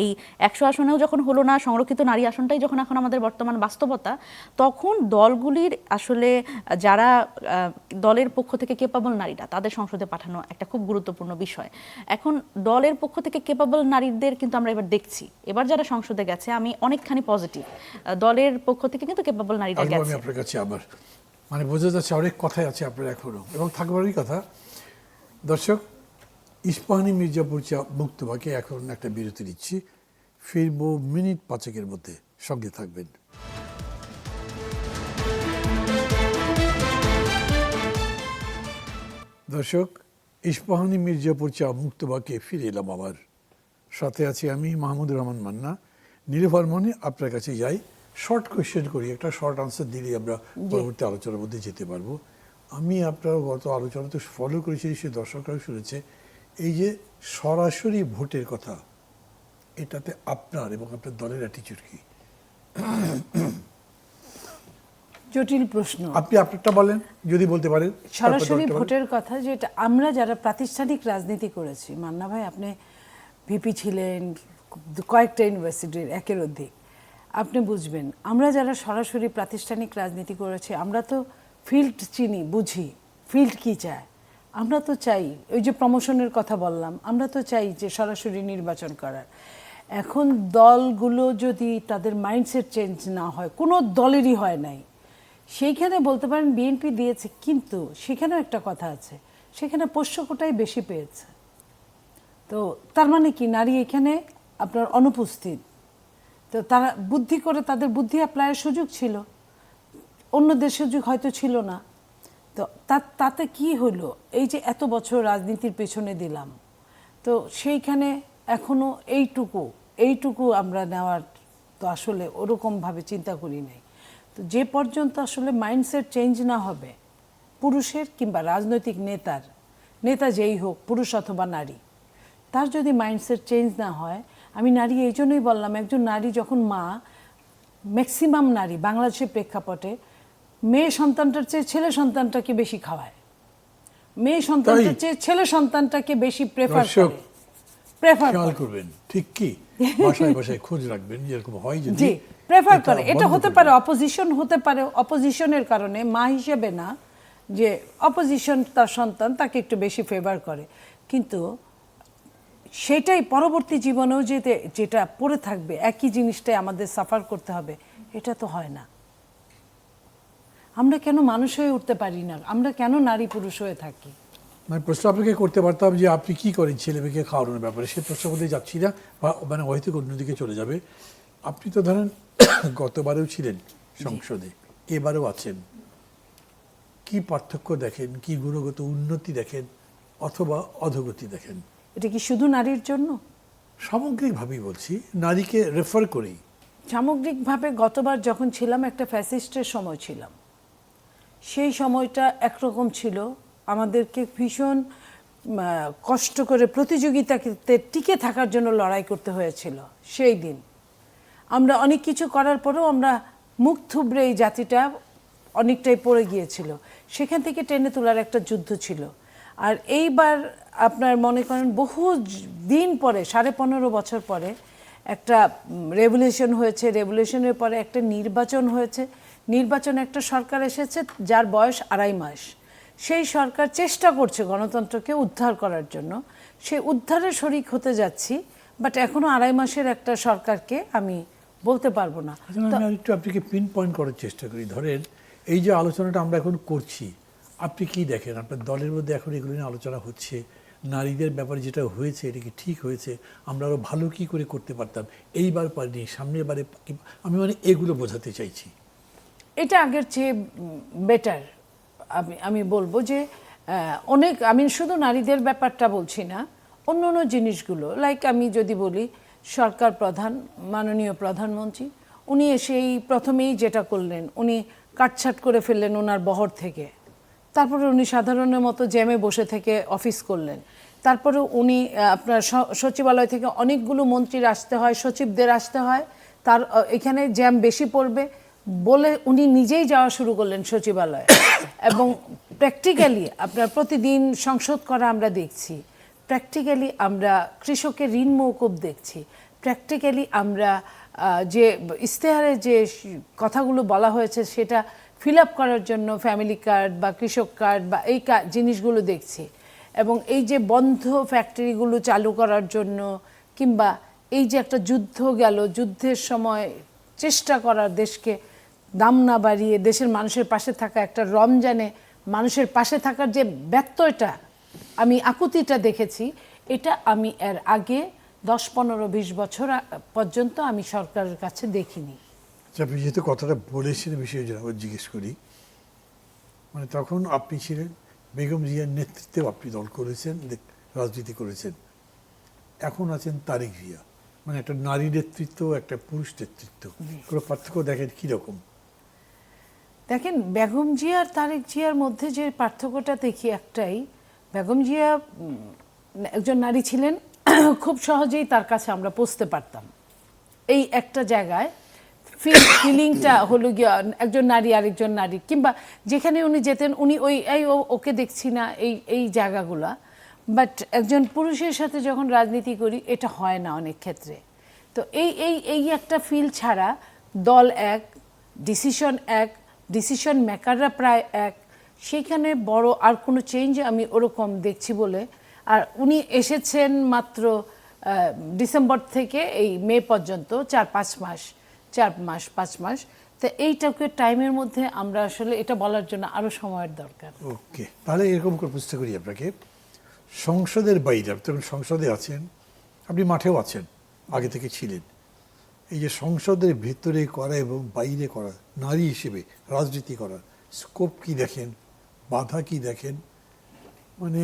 এই 100 আসনেও যখন হলো না, সংরক্ষিত নারী আসনটাই যখন এখন আমাদের বর্তমান বাস্তবতা, তখন দলগুলির আসলে যারা দলের পক্ষ থেকে কেপাবল নারীরা তাদের সংসদে পাঠানো একটা খুব গুরুত্বপূর্ণ বিষয়। এখন দলের পক্ষ থেকে কেপাবল নারীদের কিন্তু আমরা এবার দেখছি, এবার যারা সংসদে গেছে আমি অনেকখানি পজিটিভ, দলের পক্ষ থেকে কিন্তু কেপাবল নারীরা আমি গেছে। আপনার কাছে আবার মানে বোঝা যাচ্ছে অনেক কথাই আছে আপনার এখনো এবং থাকবারই কথা। দর্শক, ইস্পাহানি মির্জাপুর চা মুক্তবাকে এখন একটা বিরতি দিচ্ছি, ফিরবো মিনিট 5 মধ্যে, সঙ্গে থাকবেন। দর্শক, ইস্পাহানি মির্জাপুর চা মুক্তবাকে ফিরে এলাম আবার, সাথে আছি আমি মাহমুদুর রহমান মান্না। নীলুফার মনি, আপনার কাছে যাই, শর্ট কোয়েশ্চেন করি, একটা শর্ট আনসার দিলেই আমরা পরবর্তী আলোচনার মধ্যে যেতে পারবো। আমি আপনার গত আলোচনা তো ফলো করেছি, সে দর্শকরাও শুনেছে, এই যে সরাসরি ভোটের কথা, এটাতে আপনার এবং আপনার দলের অ্যাটিচিউড কি? জটিল প্রশ্ন। আপনি আপনারটা বলেন যদি বলতে পারেন। সরাসরি ভোটের কথা, যেটা আমরা যারা প্রাতিষ্ঠানিক রাজনীতি করেছি, মান্না ভাই আপনি ভিপি ছিলেন কয়েকটা ইউনিভার্সিটির, একের অধিক, আপনি বুঝবেন আমরা যারা সরাসরি প্রাতিষ্ঠানিক রাজনীতি করেছি আমরা তো ফিল্ড চিনি, বুঝি ফিল্ড কি চায়। আমরা তো চাই, ওই যে প্রমোশনের কথা বললাম, আমরা তো চাই যে সরাসরি নির্বাচন করার। এখন দলগুলো যদি তাদের মাইন্ডসেট চেঞ্জ না হয়, কোনো দলেরই হয় নাই, সেইখানে বলতে পারেন বিএনপি দিয়েছে, কিন্তু সেখানেও একটা কথা আছে, সেখানে পোষ্য কোটাই বেশি পেয়েছে। তো তার মানে কি, নারী এখানে আপনার অনুপস্থিত। তো তারা বুদ্ধি করে, তাদের বুদ্ধি অ্যাপ্লাইয়ের সুযোগ ছিল, অন্যদের সুযোগ হয়তো ছিল না। তো তাতে কি হলো, এই যে এত বছর রাজনীতির পেছনে দিলাম, তো সেইখানে এখনো এইটুকু আমরা নেওয়ার তো আসলে ওরকমভাবে চিন্তা করি নাই। তো যে পর্যন্ত আসলে মাইন্ডসেট চেঞ্জ না হবে পুরুষের কিংবা রাজনৈতিক নেতা যেই হোক, পুরুষ অথবা নারী, তার যদি মাইন্ডসেট চেঞ্জ না হয়, আমি নারী এই জন্যই বললাম, একজন নারী যখন মা, ম্যাক্সিমাম নারী বাংলাদেশের প্রেক্ষাপটে মেয়ে সন্তানটার চেয়ে ছেলে সন্তানটাকে বেশি খাওয়ায়, মেয়ে সন্তানটার চেয়ে ছেলে সন্তানটাকে বেশি প্রেফার করবেন। ঠিক কি বাসায় বাসায় খোঁজ রাখবেন, যেরকম হয় যদি প্রেফার করে। এটা হতে পারে অপোজিশন, হতে পারে অপোজিশনের কারণে, মা হিসেবে না, যে অপোজিশন তার সন্তান তাকে একটু বেশি ফেভার করে, কিন্তু সেটাই পরবর্তী জীবনেও যেটা পড়ে থাকবে, একই জিনিসটাই আমাদের সাফার করতে হবে, এটা তো হয় না। আমরা কেন মানুষ হয়ে উঠতে পারি না? আমরা কেন নারী পুরুষ হয়ে থাকি? মানে প্রশ্ন আপনাকে করতে পারতাম যে আপনি কি করেন ছেলে মেয়েকে খাওয়ানোর ব্যাপারে, সে প্রশ্ন করতে যাচ্ছি না, বা মানে হয়তো অন্যদিকে চলে যাবে। আপনি তো ধরেন গতবারেও ছিলেন সংসদে, এবারেও আছেন, কি পার্থক্য দেখেন, কি গুণগত উন্নতি দেখেন অথবা অধোগতি দেখেন? এটা কি শুধু নারীর জন্য? সামগ্রিকভাবেই বলছি, নারীকে রেফার করেই। সামগ্রিকভাবে গতবার যখন ছিলাম, একটা ফ্যাসিস্টের সময় ছিলাম, সেই সময়টা একরকম ছিল, আমাদেরকে ভীষণ কষ্ট করে প্রতিযোগিতাতে টিকে থাকার জন্য লড়াই করতে হয়েছিল। সেই দিন আমরা অনেক কিছু করার পরেও আমরা মুখ থুবড়ে এই জাতিটা অনেকটাই পড়ে গিয়েছিল, সেখান থেকে টেনে তোলার একটা যুদ্ধ ছিল। আর এইবার আপনার মনে করেন বহু দিন পরে, 15.5 বছর পরে একটা রেভলিউশন হয়েছে, রেভলিউশনের পরে একটা নির্বাচন হয়েছে, নির্বাচনে একটা সরকার এসেছে যার বয়স 2.5 মাস। সেই সরকার চেষ্টা করছে গণতন্ত্রকে উদ্ধার করার জন্য, সেই উদ্ধারে শরিক হতে যাচ্ছি, বাট এখনো 2.5 মাসের একটা সরকারকে আমি বলতে পারবো না। আমি আরেকটু আপনাকে পিন পয়েন্ট করার চেষ্টা করি। ধরেন এই যে আলোচনাটা আমরা এখন করছি, আপনি কি দেখেন আপনার দলের মধ্যে এখন এগুলো নিয়ে আলোচনা হচ্ছে, নারীদের ব্যাপারে যেটা হয়েছে এটা কি ঠিক হয়েছে, আমরা আরও ভালো কি করে করতে পারতাম, এইবার পারিনি, সামনের বারে, আমি মানে এগুলো বোঝাতে চাইছি। এটা আগের চেয়ে বেটার। আমি বলবো যে অনেক, আমি শুধু নারীদের ব্যাপারটা বলছি না, অন্য অন্য জিনিসগুলো, লাইক আমি যদি বলি, সরকার প্রধান, মাননীয় প্রধানমন্ত্রী, উনি এসেই প্রথমেই যেটা করলেন, উনি কাটছাট করে ফেললেন ওনার বহর থেকে, তারপরে উনি সাধারণের মতো জ্যামে বসে থেকে অফিস করলেন, তারপরে উনি আপনার সচিবালয় থেকে অনেকগুলো মন্ত্রীর আসতে হয়, সচিবদের আসতে হয়, তার এখানে জ্যাম বেশি পড়বে বলে উনি নিজেই যাওয়া শুরু করলেন সচিবালয়ে, এবং প্র্যাকটিক্যালি আপনার প্রতিদিন সংসদ করা আমরা দেখছি, প্র্যাকটিক্যালি আমরা কৃষকের ঋণ মওকুফ দেখছি, প্র্যাকটিক্যালি আমরা যে ইশতেহারে যে কথাগুলো বলা হয়েছে সেটা ফিল আপ করার জন্য ফ্যামিলি কার্ড বা কৃষক কার্ড বা এই জিনিসগুলো দেখছি। এবং এই যে বন্ধ ফ্যাক্টরিগুলো চালু করার জন্য, কিংবা এই যে একটা যুদ্ধ গেল, যুদ্ধের সময় চেষ্টা করার দেশকে দাম না বাড়িয়ে দেশের মানুষের পাশে থাকা, একটা রমজানে মানুষের পাশে থাকার যে ব্যত্যয়টা, আমি আকুতিটা দেখেছি, এটা আমি এর আগে 10-15-20 বছর পর্যন্ত আমি সরকারের কাছে দেখিনি। আপনি যেহেতু কথাটা বলেছেন বিষয়ে আবার জিজ্ঞেস করি, মানে তখন আপনি ছিলেন বেগম জিয়ার নেতৃত্বেও আপনি দল করেছেন, রাজনীতি করেছেন, এখন আছেন তারেক জিয়া, মানে একটা নারী নেতৃত্ব, একটা পুরুষ নেতৃত্ব, কোনো পার্থক্য দেখেন কীরকম? দেখেন, বেগম জিয়া আর তারেক জিয়ার মধ্যে যে পার্থক্যটা দেখি একটাই, বেগম জিয়া একজন নারী ছিলেন, খুব সহজেই তার কাছে আমরা পৌঁছতে পারতাম। এই একটা জায়গায় ফিলিংটা হলো গিয়া একজন নারী আরেকজন নারী, কিংবা যেখানে উনি যেতেন উনি ওকে দেখছি না, এই জায়গাগুলা। বাট একজন পুরুষের সাথে যখন রাজনীতি করি এটা হয় না অনেক ক্ষেত্রে। তো এই একটা ফিল ছাড়া দল এক, ডিসিশন এক, ডিসিশন মেকাররা প্রায় এক, সেইখানে বড় আর কোনো চেঞ্জ আমি ওরকম দেখছি বলে। আর উনি এসেছেন মাত্র ডিসেম্বর থেকে এই মে পর্যন্ত 4-5 মাস, 4 মাস 5 মাস। তো এইটাকে টাইমের মধ্যে আমরা আসলে এটা বলার জন্য আরো সময়ের দরকার। ওকে, তাহলে এরকম করে প্রশ্ন করি আপনাকে, সংসদের বাইরে, আপনি তখন সংসদে আছেন, আপনি মাঠেও আছেন, আগে থেকে ছিলেন, এই যে সংসদের ভেতরে করা এবং বাইরে করা, নারী হিসেবে রাজনীতি করার স্কোপ কি দেখেন, বাধা কি দেখেন? মানে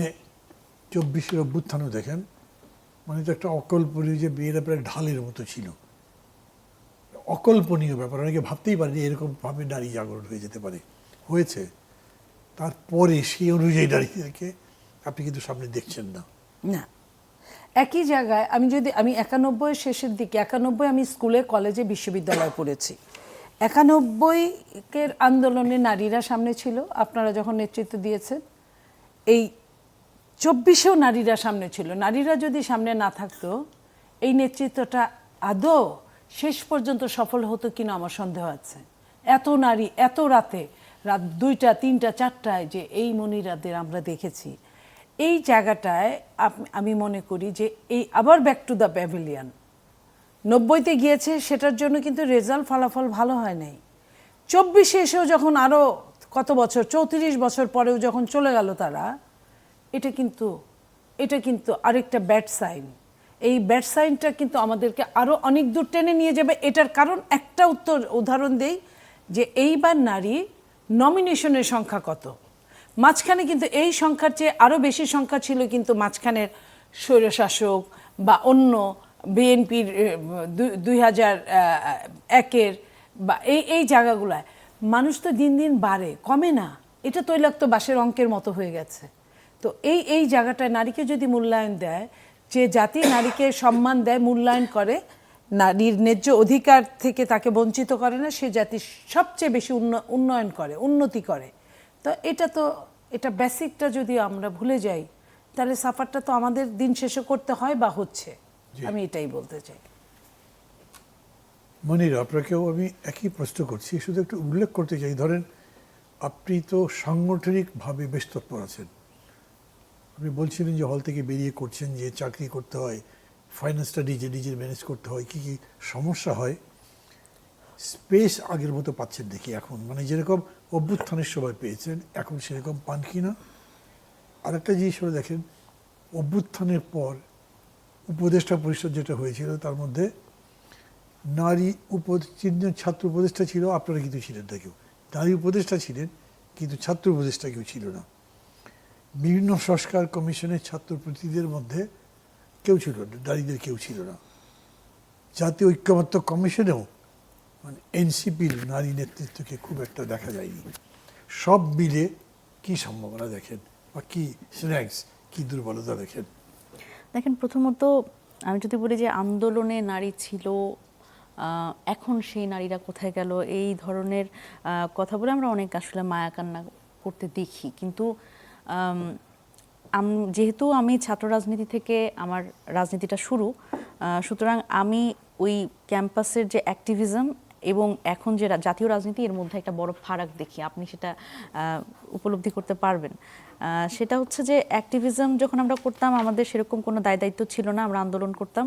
24-এর অভ্যুত্থানও দেখেন, মানে তো একটা অকল্পনীয় যে মেয়েরা প্রায় ঢালের মতো ছিল, অকল্পনীয় ব্যাপার, অনেকে ভাবতেই পারেনি এরকমভাবে নারী জাগরণ হয়ে যেতে পারে, হয়েছে। তারপরে সেই অনুযায়ী নারীদেরকে আপনি কিন্তু সামনে দেখছেন না। না, একই জায়গায় আমি 91 শেষের দিকে, 91 আমি স্কুলে কলেজে বিশ্ববিদ্যালয়ে পড়েছি, 91 আন্দোলনে নারীরা সামনে ছিল, আপনারা যখন নেতৃত্ব দিয়েছেন। এই 24-এও নারীরা সামনে ছিল। নারীরা যদি সামনে না থাকতো এই নেতৃত্বটা আদৌ শেষ পর্যন্ত সফল হতো কিনা আমার সন্দেহ আছে। এত নারী এত রাতে, রাত 2টা 3টা 4টায় যে এই মনিরাদের আমরা দেখেছি, এই জায়গাটায় আমি মনে করি যে এই আবার ব্যাক টু দ্য প্যাভিলিয়ন 90-তে গিয়েছে, সেটার জন্য কিন্তু রেজাল্ট ফলাফল ভালো হয় নাই। 24-এ এসেও যখন আরও কত বছর, 34 বছর পরেও যখন চলে গেল তারা, এটা কিন্তু আরেকটা ব্যাড সাইন। এই ব্যাড সাইনটা কিন্তু আমাদেরকে আরও অনেক দূর টেনে নিয়ে যাবে। এটার কারণ একটা উদাহরণ দেই, যে এইবার নারী নমিনেশনের সংখ্যা কত। মাঝখানে কিন্তু এই সংখ্যার চেয়ে আরও বেশি সংখ্যা ছিল কিন্তু মাঝখানের স্বৈরশাসক বা অন্য বিএনপির 2001-এর বা এই জায়গাগুলায়। মানুষ তো দিন দিন বাড়ে, কমে না, এটা তৈলাক্ত বাঁশের অঙ্কের মতো হয়ে গেছে। তো এই জায়গাটায় নারীকে যদি মূল্যায়ন দেয়, যে জাতি নারীকে সম্মান দেয়, মূল্যায়ন করে, নারীর ন্যায্য অধিকার থেকে তাকে বঞ্চিত করে না, সে জাতি সবচেয়ে বেশি উন্নয়ন করে, উন্নতি করে। তো এটা বেসিকটা যদি আমরা ভুলে যাই, তাহলে সাফারটা তো আমাদের দিন শেষে করতে হয় বা হচ্ছে। আমি এটাই বলতে চাই। মনিরা, আপনাকেও আমি একই প্রশ্ন করছি, শুধু একটু উল্লেখ করতে চাই, ধরেন আপনি তো সাংগঠনিকভাবে বেশ তৎপর আছেন। আপনি বলছিলেন যে হল থেকে বেরিয়ে করছেন, যে চাকরি করতে হয়, ফাইন্যান্সটা নিজের ম্যানেজ করতে হয়, কী কী সমস্যা হয়, স্পেস আগের মতো পাচ্ছেন দেখি এখন, মানে যেরকম অভ্যুত্থানের সময় পেয়েছেন এখন সেরকম পান কি না? আরেকটা জিনিস হলো, দেখেন অভ্যুত্থানের পর উপদেষ্টা পরিষদ যেটা হয়েছিল, তার মধ্যে নারী তিনজন ছাত্র উপদেষ্টা ছিল, আপনারা কিন্তু ছিলেন না কেউ। নারী উপদেষ্টা ছিলেন কিন্তু ছাত্র উপদেষ্টা কেউ ছিল না। বিভিন্ন সংস্কার কমিশনের ছাত্র প্রতিনিধিদের মধ্যে কেউ ছিল না, নারীদের কেউ ছিল না। জাতীয় ঐক্যমত্য কমিশনেও মানে এনসিপির নারী নেতৃত্বকে খুব একটা দেখা যায়নি। সব মিলে কি সম্ভাবনা দেখেন, বা কি স্ট্রেংথস, কি দুর্বলতা দেখেন? দেখেন, প্রথমত আমি যদি বলি যে আন্দোলনে নারী ছিল, এখন সেই নারীরা কোথায় গেল, এই ধরনের কথা বলে আমরা অনেক আসলে মায়া কান্না করতে দেখি, কিন্তু যেহেতু আমি ছাত্র রাজনীতি থেকে আমার রাজনীতিটা শুরু, সুতরাং আমি ওই ক্যাম্পাসের যে অ্যাক্টিভিজম এবং এখন যে জাতীয় রাজনীতি, এর মধ্যে একটা বড় ফারাক দেখি, আপনি সেটা উপলব্ধি করতে পারবেন। সেটা হচ্ছে যে অ্যাক্টিভিজম যখন আমরা করতাম, আমাদের সেরকম কোনো দায়িত্ব ছিল না, আমরা আন্দোলন করতাম।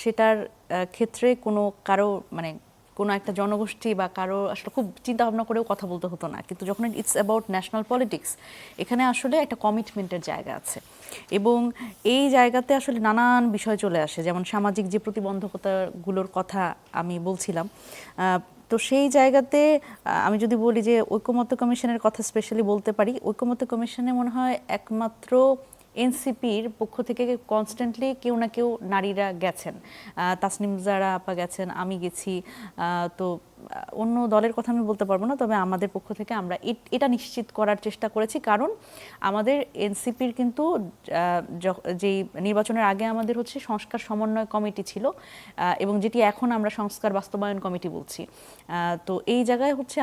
সেটার ক্ষেত্রে কারো মানে কোনো একটা জনগোষ্ঠী বা কারো আসলে খুব চিন্তা ভাবনা করেও কথা বলতে হতো না, কিন্তু যখন ইটস অ্যাবাউট ন্যাশনাল পলিটিক্স, এখানে আসলে একটা কমিটমেন্টের জায়গা আছে এবং এই জায়গাতে আসলে নানান বিষয় চলে আসে, যেমন সামাজিক যে প্রতিবন্ধকতাগুলোর কথা আমি বলছিলাম। তো সেই জায়গাতে আমি যদি বলি যে ঐকমত্য কমিশনের কথা স্পেশালি বলতে পারি, ঐকমত্য কমিশনে মনে হয় একমাত্র এনসিপির পক্ষ থেকে কনস্ট্যান্টলি কেউ না কেউ নারীরা গেছেন। তাসনিম জারা আপা গেছেন, আমি গেছি। তো অন্য দলের কথা আমি বলতে পারবো না, তবে আমাদের পক্ষ থেকে আমরা এটা নিশ্চিত করার চেষ্টা করেছি, কারণ আমাদের এনসিপির কিন্তু যেই নির্বাচনের আগে আমাদের হচ্ছে সংস্কার সমন্বয় কমিটি ছিল এবং যেটি এখন আমরা সংস্কার বাস্তবায়ন কমিটি বলছি। তো এই জায়গায় হচ্ছে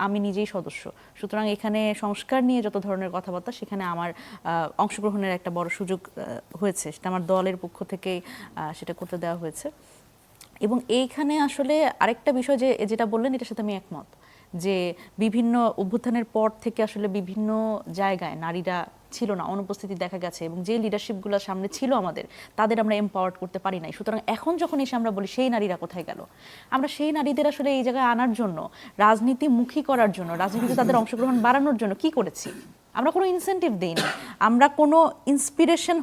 আমি নিজেই সদস্য, সুতরাং এখানে সংস্কার নিয়ে যত ধরনের কথাবার্তা, সেখানে আমার অংশগ্রহণের একটা বড় সুযোগ হয়েছে, সেটা আমার দলের পক্ষ থেকেই সেটা করতে দেওয়া হয়েছে। এবং এইখানে আসলে আরেকটা বিষয় যেটা বললেন, এটার সাথে আমি একমত, যে বিভিন্ন অভ্যুত্থানের পর থেকে আসলে বিভিন্ন জায়গায় নারীরা ছিল না, অনুপস্থিতি দেখা গেছে, এবং যে লিডারশিপগুলো সামনে ছিল আমাদের, তাদের আমরা এম্পাওয়ার্ড করতে পারি নাই। সুতরাং এখন যখন এসে আমরা বলি সেই নারীরা কোথায় গেল, আমরা সেই নারীদের আসলে এই জায়গায় আনার জন্য, রাজনীতিমুখী করার জন্য, রাজনীতিতে তাদের অংশগ্রহণ বাড়ানোর জন্য কি করেছি? আমরা কোনো ইনসেন্টিভ দেইনি, আমরা কোনো ইন্সপিরেশন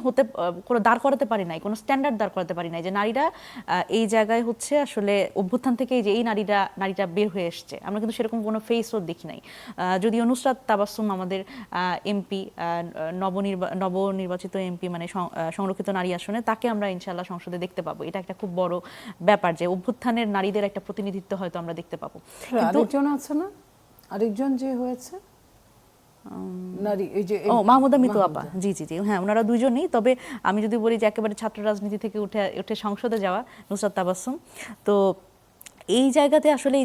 কোনো দাঁড় করাতে পারি নাই, কোনো স্ট্যান্ডার্ড দাঁড় করাতে পারি নাই যে নারীরা এই জায়গায় হচ্ছে আসলে অভ্যুত্থান থেকে যে এই নারীটা বের হয়ে এসছে, আমরা কিন্তু সেরকম কোনো ফেসও দেখি নাই। যদিও নুসরাত তাবাসসুম আমাদের এমপি, নবনির্বাচিত এমপি, মানে সংরক্ষিত নারী আসনে, তাকে আমরা ইনশাআল্লাহ সংসদে দেখতে পাবো। এটা একটা খুব বড় ব্যাপার যে অভ্যুত্থানের নারীদের একটা প্রতিনিধিত্ব হয়তো আমরা দেখতে পাবো। আরেকজন আছে না, আরেকজন যে হয়েছে নারী, এই যে মাহমুদা মিতু আপা, জি জি জি, হ্যাঁ, ওনারা দুজনেই। তবে আমি যদি বলি যে একেবারে ছাত্র রাজনীতি থেকে উঠে সংসদে যাওয়া নুসরাত তাবাসসুম, তো এই জায়গাতে আসলে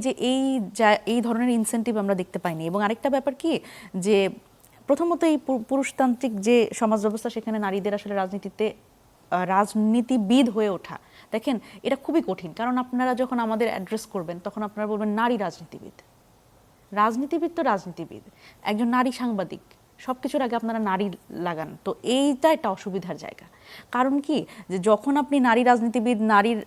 এই ধরনের ইনসেন্টিভ আমরা দেখতে পাইনি। এবং আরেকটা ব্যাপার কি, যে প্রথমত এই পুরুষতান্ত্রিক যে সমাজ ব্যবস্থা, সেখানে নারীদের আসলে রাজনীতিবিদ হয়ে ওঠা, দেখেন এটা খুবই কঠিন। কারণ আপনারা যখন আমাদের অ্যাড্রেস করবেন, তখন আপনারা বলবেন নারী রাজনীতিবিদ। রাজনীতিবিদ তো রাজনীতিবিদ, একজন নারী সাংবাদিক, সবকিছুর আগে আপনারা নারী লাগান। তো এইটা একটা অসুবিধার জায়গা। কারণ কি, যে যখন আপনি নারী রাজনীতিবিদ, নারীর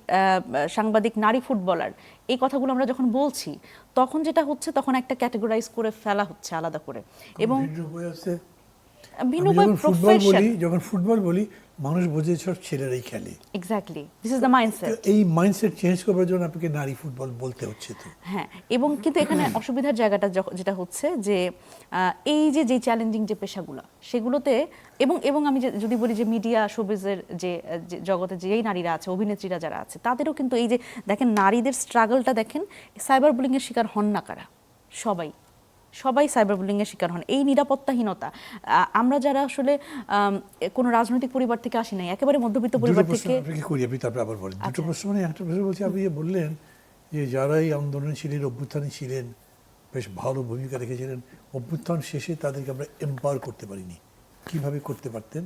সাংবাদিক, নারী ফুটবলার, এই কথাগুলো আমরা যখন বলছি, তখন যেটা হচ্ছে, তখন একটা ক্যাটেগরাইজ করে ফেলা হচ্ছে আলাদা করে। এবং যখন ফুটবল বলি, মানুষ বোঝে সব ছেলেরাই খেলে। Exactly, this is the mindset. এই মাইন্ডসেট চেঞ্জ করার জন্য আপনাকে নারী ফুটবল বলতে হচ্ছে। তো হ্যাঁ, এবং কিন্তু এখানে অসুবিধার জায়গাটা যেটা হচ্ছে যে এই যে চ্যালেঞ্জিং যে পেশাগুলো, সেগুলোতে এবং আমি যদি বলি যে মিডিয়া শোবিজের যে জগতে যেই নারীরা আছে, অভিনেত্রীরা যারা আছে, তাদেরও কিন্তু এই যে দেখেন নারীদের স্ট্রাগলটা দেখেন, সাইবার বুলিং এর শিকার হন না কারা? সবাই সাইবার বুলিং এর শিকার হন। এই নিরাপত্তাহীনতা, আমরা যারা আসলে কোনো রাজনৈতিক পরিবার থেকে আসি নাই, একেবারে মধ্যবিত্ত পরিবার থেকে। আপনি তারপরে আবার বলেন দুটো প্রশ্ন। মানে একটা প্রশ্ন বলছি, আপনি বললেন যে যারা এই আন্দোলনে ছিলেন, অভ্যুত্থানে ছিলেন, বেশ ভালো ভূমিকা রেখেছিলেন, অভ্যুত্থান শেষে তাদেরকে আমরা এম্পাওয়ার করতে পারিনি, কিভাবে করতে পারতেন?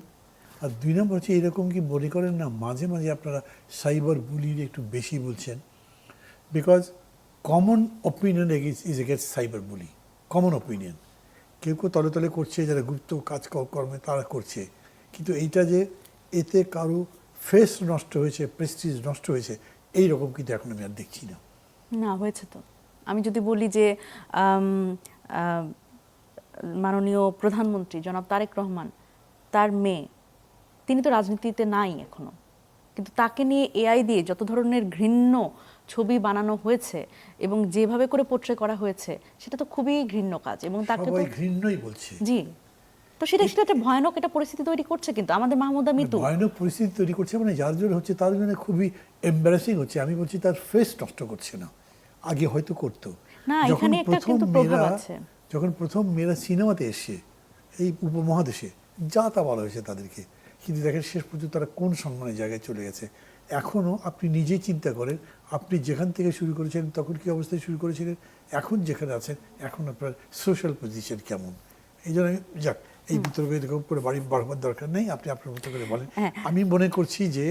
আর দুই নম্বর হচ্ছে, এরকম কি মনে করেন না মাঝে মাঝে আপনারা সাইবার বুলিং একটু বেশি বলছেন? Because common opinion is against cyber bullying, common opinion. কেউ তলে তলে করছে, যারা গুপ্ত কাজকর্মে তারা করছে, কিন্তু এইটা যে এতে কারো ফেস নষ্ট হয়েছে, প্রেস্টিজ নষ্ট হয়েছে, এই রকম কিন্তু এখন আমি আর দেখছি না। না, হয়েছে তো। আমি যদি বলি যে মাননীয় প্রধানমন্ত্রী জনাব তারেক রহমান, তার মেয়ে, তিনি তো রাজনীতিতে নাই এখনো, কিন্তু তাকে নিয়ে এআই দিয়ে যত ধরনের ঘৃণ্য ছবি বানানো হয়েছে এবং যেভাবে করে পোট্রে করা হয়েছে, সেটা তো খুবই ঘৃণ্য কাজ। এবং তাকে তো ঘৃণ্যই বলছে, জি। তো সেটা একটা ভয়ানক একটা পরিস্থিতি তৈরি করছে, কিন্তু আমাদের মাহমুদা মিতু ভয়ানক পরিস্থিতি তৈরি করছে, মানে যার জন্য হচ্ছে তার জন্য খুবই এম্বারাসিং হচ্ছে। আমি বলছি তার ফেস নষ্ট করছে না, আগে হয়তো করতো। না, এখানে একটা কিন্তু প্রভাব আছে। যখন প্রথম মেয়েরা সিনেমাতে এসে এই উপমহাদেশে, যা তা বলা হয়েছে তাদেরকে, কিন্তু দেখেন শেষ পর্যন্ত তারা কোন সম্মানের জায়গায় চলে গেছে। এখনও আপনি নিজেই চিন্তা করেন, আপনি যেখান থেকে শুরু করেছিলেন তখন কি অবস্থায় শুরু করেছিলেন, এখন যেখানে আছেন এখন আপনার সোশ্যাল পজিশন কেমন, এই জন্য যাক এই বিতর্ক এরকম করে বাড়ি বাড়বার দরকার নেই, আপনি আপনার মতো করে বলেন। আমি মনে করছি যে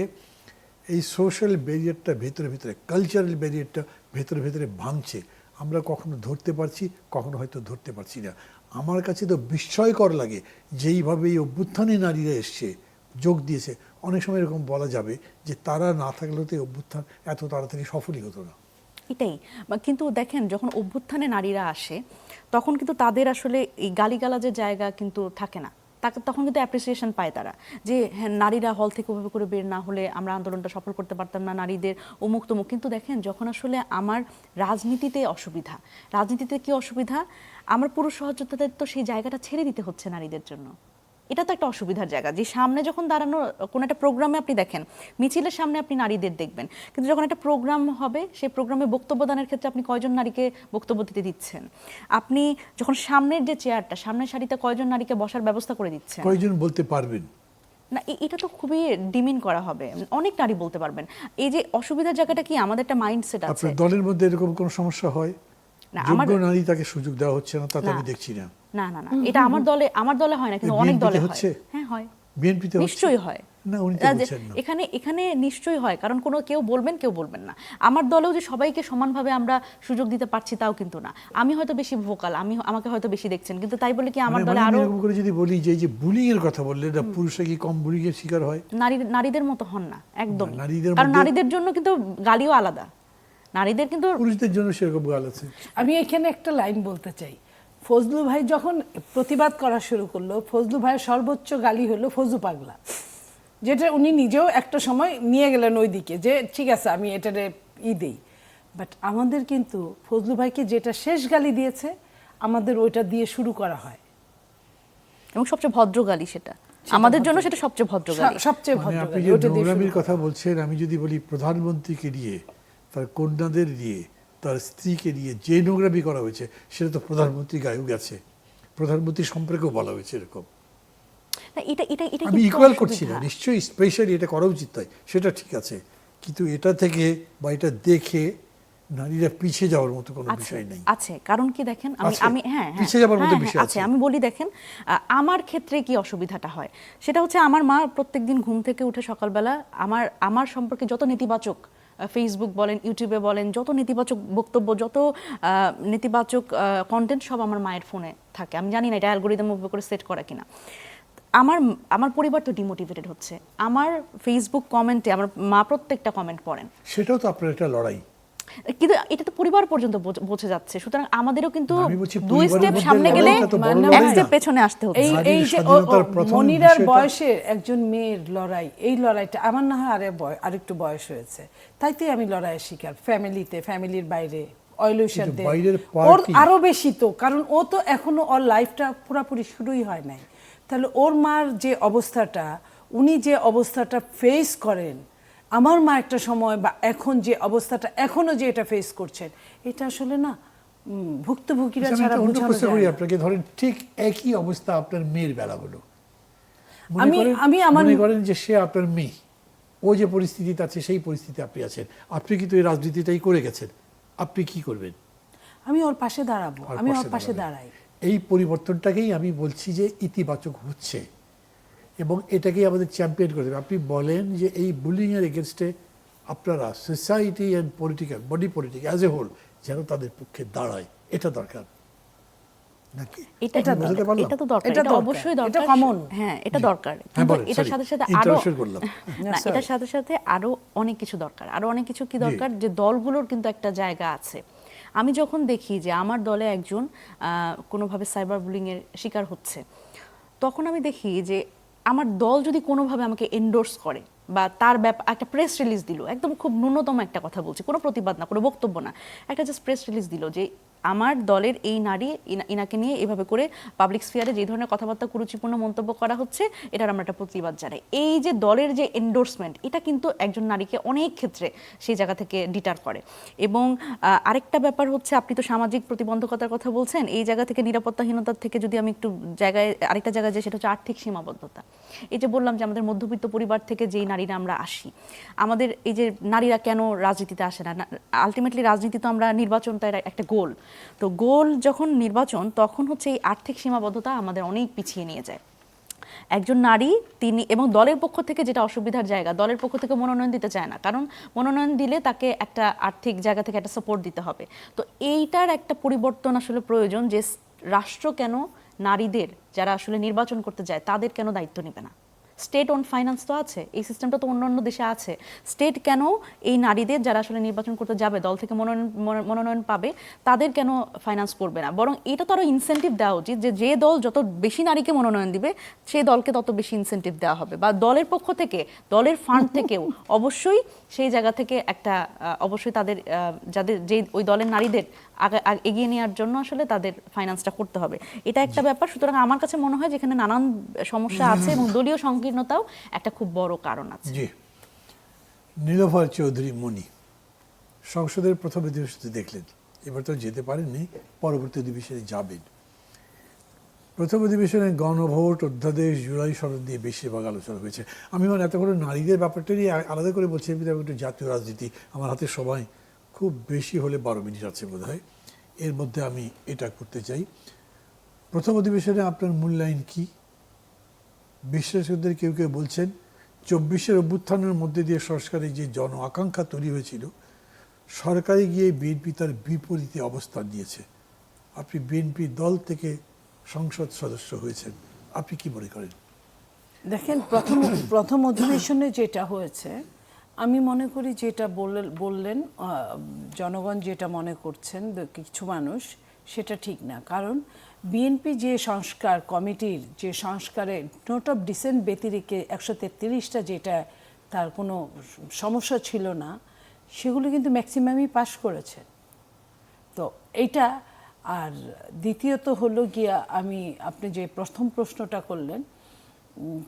এই সোশ্যাল ব্যারিয়ারটা ভেতরে ভেতরে, কালচারাল ব্যারিয়ারটা ভেতরে ভেতরে ভাঙছে। আমরা কখনো ধরতে পারছি, কখনো হয়তো ধরতে পারছি না। আমার কাছে তো বিস্ময়কর লাগে যেইভাবে এই অভ্যুত্থানে নারীরা এসছে, যোগ দিয়েছে। অনেক সময় এরকম বলা যাবে যে তারা না থাকলেও তো এই অভ্যুত্থান এত তাড়াতাড়ি সফলই হতো না। এটাই কিন্তু দেখেন যখন অভ্যুত্থানে নারীরা আসে তখন কিন্তু তাদের আসলে এই গালিগালাজের জায়গা কিন্তু থাকে না, তখন কিন্তু অ্যাপ্রিসিয়েশন পায় তারা, যে হ্যাঁ নারীরা হল থেকে ওভাবে করে বের না হলে আমরা আন্দোলনটা সফল করতে পারতাম না, নারীদের অমুক তমুক। কিন্তু দেখেন যখন আসলে আমার রাজনীতিতে অসুবিধা, রাজনীতিতে কি অসুবিধা, আমার পুরুষ সহযোদ্ধাদের তো সেই জায়গাটা ছেড়ে দিতে হচ্ছে নারীদের জন্য। এটা তো একটা অসুবিধার জায়গা, যে সামনে যখন দাঁড়ানো কোনো একটা প্রোগ্রামে আপনি দেখেন মিছিলের সামনে আপনি নারীদের দেখবেন, কিন্তু যখন একটা প্রোগ্রাম হবে সেই প্রোগ্রামে বক্তব্য দানের ক্ষেত্রে আপনি কয়জন নারীকে বক্তব্য দিতে দিচ্ছেন, আপনি যখন সামনের যে চেয়ারটা, সামনের সারিতে কয়জন নারীকে বসার ব্যবস্থা করে দিচ্ছেন, কয়জন বলতে পারবেন না এটা তো খুবই ডিমিন করা হবে। অনেক নারী বলতে পারবেন। এই যে অসুবিধার জায়গাটা কি, আমাদের একটা মাইন্ডসেট আছে। আপনার দলের মধ্যে এরকম কোনো সমস্যা হয়? না, যোগ্য নারী তাকে সুযোগ দেওয়া হচ্ছে না, তাতে আমি দেখছি না। না না না, এটা আমার দলে হয় না, কিন্তু অনেক দলে হয়। হ্যাঁ হয়, বিএনপিতে নিশ্চয়ই হয়। না, উনি তো বলছেন না। এখানে নিশ্চয়ই হয়, কারণ কেউ বলবেন কেউ বলবেন না। আমার দলেও যে সবাইকে সমানভাবে আমরা সুযোগ দিতে পারছি তাও কিন্তু না। আমি হয়তো বেশি ভোকাল, আমাকে হয়তো বেশি দেখছেন, কিন্তু তাই বলে কি আমার দলে আরো এরকম করে যদি বলি যে এই যে বুলিং এর কথা বললেন, এটা পুরুষরা কি কম বুলিং এর শিকার হয়? নারীদের মতো হন না একদম, নারীদের কারণ মধ্যে- নারীদের জন্য কিন্তু গালিও আলাদা, নারীদের কিন্তু পুরুষদের জন্য সেরকম গাল আছে। আমি এখানে একটা লাইন বলতে চাই। ফজলু ভাই যখন প্রতিবাদ করা শুরু করলো, ফজলু ভাইয়ের সর্বোচ্চ গালি হলো ফজু পাগলা, যেটা উনি নিজেও একটা সময় নিয়ে গেলেন ওই দিকে, যে ঠিক আছে আমি এটারে দেই। বাট আমাদের কিন্তু ফজলু ভাইকে যেটা শেষ গালি দিয়েছে আমাদের ওইটা দিয়ে শুরু করা হয়, এবং সবচেয়ে ভদ্র গালি সেটা আমাদের জন্য, সেটা সবচেয়ে ভদ্র গালি। সবচেয়ে মানে ভদ্র আপনি গালি, যে ওটা দিয়ে শুরু নোংরামির করা। কথা বলছেন, আমি যদি বলি প্রধানমন্ত্রীকে নিয়ে, তার কন্যাদের নিয়ে, তার স্ত্রীকে নিয়ে যে নোংরামি করা হয়েছে সেটা তো প্রধানমন্ত্রী গায়েও গেছে, প্রধানমন্ত্রী সম্পর্কেও বলা হয়েছে এরকম। না, এটা আমি কিন্তু ইকুয়াল করছি না, অসুবিধা। নিশ্চয়ই স্পেশালি এটা করা উচিত, তাই সেটা ঠিক আছে, কিন্তু এটা থেকে বা এটা দেখে নারীরা পিছিয়ে যাওয়ার মতো কোনো বিষয় নেই। আছে, কারণ কি দেখেন, আছে, আমি হ্যাঁ পিছিয়ে যাবার মতো বিষয় আছে। আছে। আমি বলি দেখেন, আমার ক্ষেত্রে কি অসুবিধাটা হয় সেটা হচ্ছে, আমার মা প্রত্যেকদিন ঘুম থেকে উঠে সকালবেলা আমার সম্পর্কে যত নেতিবাচক ফেসবুক বলেন, ইউটিউবে বলেন, যত নেতিবাচক বক্তব্য, যত নেতিবাচক কন্টেন্ট সব আমার মায়ের ফোনে থাকে। আমি জানি না এটা অ্যালগোরিদম করে সেট করা কিনা। আমার পরিবার তো ডিমোটিভেটেড হচ্ছে। আমার ফেসবুক কমেন্টে আমার মা প্রত্যেকটা কমেন্ট পড়েন। সেটাও তো আপনার একটা লড়াই, কিন্তু এটা তো পরিবার পর্যন্ত পৌঁছে যাচ্ছে, সুতরাং আমাদেরও কিন্তু আমি বলছি দুই পরিবারের স্টেপ মধ্যে সামনে গেলে লড়াইটা তো বড় এক লড়াই স্টেপ না। পেছনে আসতে হচ্ছে। এই নারীর যে স্বাধীনতার প্রথম মনিরার বিষয়টা- বয়সের একজন মেয়ের লড়াই, এই লড়াইটা আমার না হয় আরেকটু বয়স হয়েছে, তাইতেই আমি লড়াইয়ের শিকার, ফ্যামিলিতে, ফ্যামিলির বাইরে, কিন্তু বাইরের ওর party- আরো বেশি তো, কারণ ও তো এখনো ওর লাইফটা পুরোপুরি শুরুই হয় নাই। তাহলে ওর মার যে অবস্থাটা, উনি যে অবস্থাটা ফেস করেন, আমার মা একটা সময় বা এখন যে অবস্থাটা এখনো যে এটা ফেস করছেন, এটা আসলে না ভুক্তভোগীরা আমি ছাড়া একটা অন্য বোঝানো প্রশ্ন যায় করি না। আপনাকে, ধরেন ঠিক একই অবস্থা আপনার মেয়ের বেলা হলো, আমি মনে করেন যে সে আপনার মেয়ে, ও যে পরিস্থিতিতে আছে সেই পরিস্থিতি আপনি আছেন, আপনি কিন্তু এই রাজনীতিটাই করে গেছেন, আপনি কি করবেন? আমি ওর পাশে দাঁড়াবো, ওর আমি ওর পাশে পাশে দাঁড়াবেন। দাঁড়াই। এই পরিবর্তনটাকেই আমি বলছি যে ইতিবাচক হচ্ছে, এবং এটাকেই আমাদের চ্যাম্পিয়ন করে দেবে। আপনি বলেন যে এই বুলিংয়ের এগেনস্টে আপনারা society and political body politic as a whole যেন তাদের পক্ষে দাঁড়ায়, এটা দরকার নাকি? এটা আমি বোঝাতে পারলাম? এটা তো দরকার, এটা এটা দরকার, অবশ্যই এটা দরকার। common। হ্যাঁ, এটা দরকার, হ্যাঁ, কিন্তু বলেন, এটার sorry, সাথে সাথে আরো interruption করলাম। না, sorry। এটার সাথে সাথে আরো অনেক কিছু দরকার, আরো অনেক কিছু কি দরকার, যে দলগুলোর কিন্তু একটা জায়গা আছে। আমি যখন দেখি যে আমার দলে একজন কোনোভাবে সাইবার বুলিং এর শিকার হচ্ছে, তখন আমি দেখি যে আমার দল যদি কোনোভাবে আমাকে এন্ডোর্স করে বা তার একটা প্রেস রিলিজ দিল, একদম খুব ন্যূনতম একটা কথা বলছি, কোনো প্রতিবাদ না, কোনো বক্তব্য না, একটা জাস্ট প্রেস রিলিজ দিল যে আমার দলের এই নারী ইনাকে নিয়ে এভাবে করে পাবলিক স্ফিয়ারে যে ধরনের কথাবার্তা কুরুচিপূর্ণ মন্তব্য করা হচ্ছে, এটার আমরা একটা প্রতিবাদ জানাই। এই যে দলের যে এন্ডোর্সমেন্ট, এটা কিন্তু একজন নারীকে অনেক ক্ষেত্রে সেই জায়গা থেকে ডিটার করে। এবং আরেকটা ব্যাপার হচ্ছে, আপনি তো সামাজিক প্রতিবন্ধকতার কথা বলছেন, এই জায়গা থেকে নিরাপত্তাহীনতার থেকে যদি আমি একটু আরেকটা জায়গায় যাই, সেটা হচ্ছে আর্থিক সীমাবদ্ধতা। এই যে বললাম যে আমাদের মধ্যবিত্ত পরিবার থেকে যেই নারীরা আমরা আসি, আমাদের এই যে নারীরা কেন রাজনীতিতে আসে না, আলটিমেটলি রাজনীতি তো আমরা নির্বাচনটা একটা গোল, তো গোল যখন নির্বাচন, তখন হচ্ছে এই আর্থিক সীমাবদ্ধতা আমাদের অনেক পিছিয়ে নিয়ে যায়। একজন নারী তিনি, এবং দলের পক্ষ থেকে যেটা অসুবিধার জায়গা, দলের পক্ষ থেকে মনোনয়ন দিতে চায় না, কারণ মনোনয়ন দিলে তাকে একটা আর্থিক জায়গা থেকে একটা সাপোর্ট দিতে হবে। তো এইটার একটা পরিবর্তন আসলে প্রয়োজন, যে রাষ্ট্র কেন নারীদের যারা আসলে নির্বাচন করতে যায় তাদের কেন দায়িত্ব নেবে না? স্টেট অন ফাইন্যান্স তো আছে, এই সিস্টেমটা তো অন্যান্য দেশে আছে। স্টেট কেন এই নারীদের যারা আসলে নির্বাচন করতে যাবে, দল থেকে মনোনয়ন পাবে, তাদের কেন ফাইন্যান্স করবে না? বরং এটা তো আরো ইনসেন্টিভ দেওয়া উচিত, যে দল যত বেশি নারীকে মনোনয়ন দিবে সেই দলকে তত বেশি ইনসেন্টিভ দেওয়া হবে, বা দলের পক্ষ থেকে, দলের ফান্ড থেকেও অবশ্যই সেই জায়গা থেকে একটা অবশ্যই তাদের যাদের যে ওই দলের নারীদের এগিয়ে নেওয়ার জন্য আসলে তাদের ফাইন্যান্সটা করতে হবে। এটা একটা ব্যাপার। সুতরাং আমার কাছে মনে হয় যেখানে নানান সমস্যা আছে এবং দলীয় সংকীর্ণতাও একটা খুব বড় কারণ আছে। জি, নীলোফার চৌধুরী মনি সংসদের প্রথম অধিবেশনে দেখলেন, এবার তো যেতে পারেননি, পরবর্তী অধিবেশনে যাবেন। প্রথম অধিবেশনে গণভোট, অধ্যাদেশ, জুলাই সনদ নিয়ে বেশিরভাগ আলোচনা হয়েছে। আমি এত করে নারীদের ব্যাপারটা নিয়ে আলাদা করে বলছি, একটু জাতীয় রাজনীতি, আমার হাতে সময় খুব বেশি হলে 12 মিনিট আছে বোধহয়, এর মধ্যে আমি এটা করতে চাই। প্রথম অধিবেশনে আপনার মূল্যায়ন কি? বিশ্লেষকদের কেউ কেউ বলছেন 24-এর অভ্যুত্থানের মধ্যে দিয়ে সংস্কারের যে জন আকাঙ্ক্ষা তৈরি হয়েছিল, সরকারে গিয়ে বিএনপি তার বিপরীতে অবস্থান নিয়েছে। আপনি বিএনপি দল থেকে সংসদ সদস্য হয়েছেন, আপনি কি মনে করেন? দেখেন, প্রথম অধিবেশনে যেটা হয়েছে, আমি মনে করি যেটা বললেন জনগণ যেটা মনে করছেন কিছু মানুষ, সেটা ঠিক না। কারণ বিএনপি যে সংস্কার কমিটির যে সংস্কারে নোট অফ ডিসেন্ট ব্যতিরেকে 133টা যেটা তার কোনো সমস্যা ছিল না, সেগুলো কিন্তু ম্যাক্সিমামই পাশ করেছে। তো এইটা, আর দ্বিতীয়ত হলো গিয়া আপনি যে প্রথম প্রশ্নটা করলেন,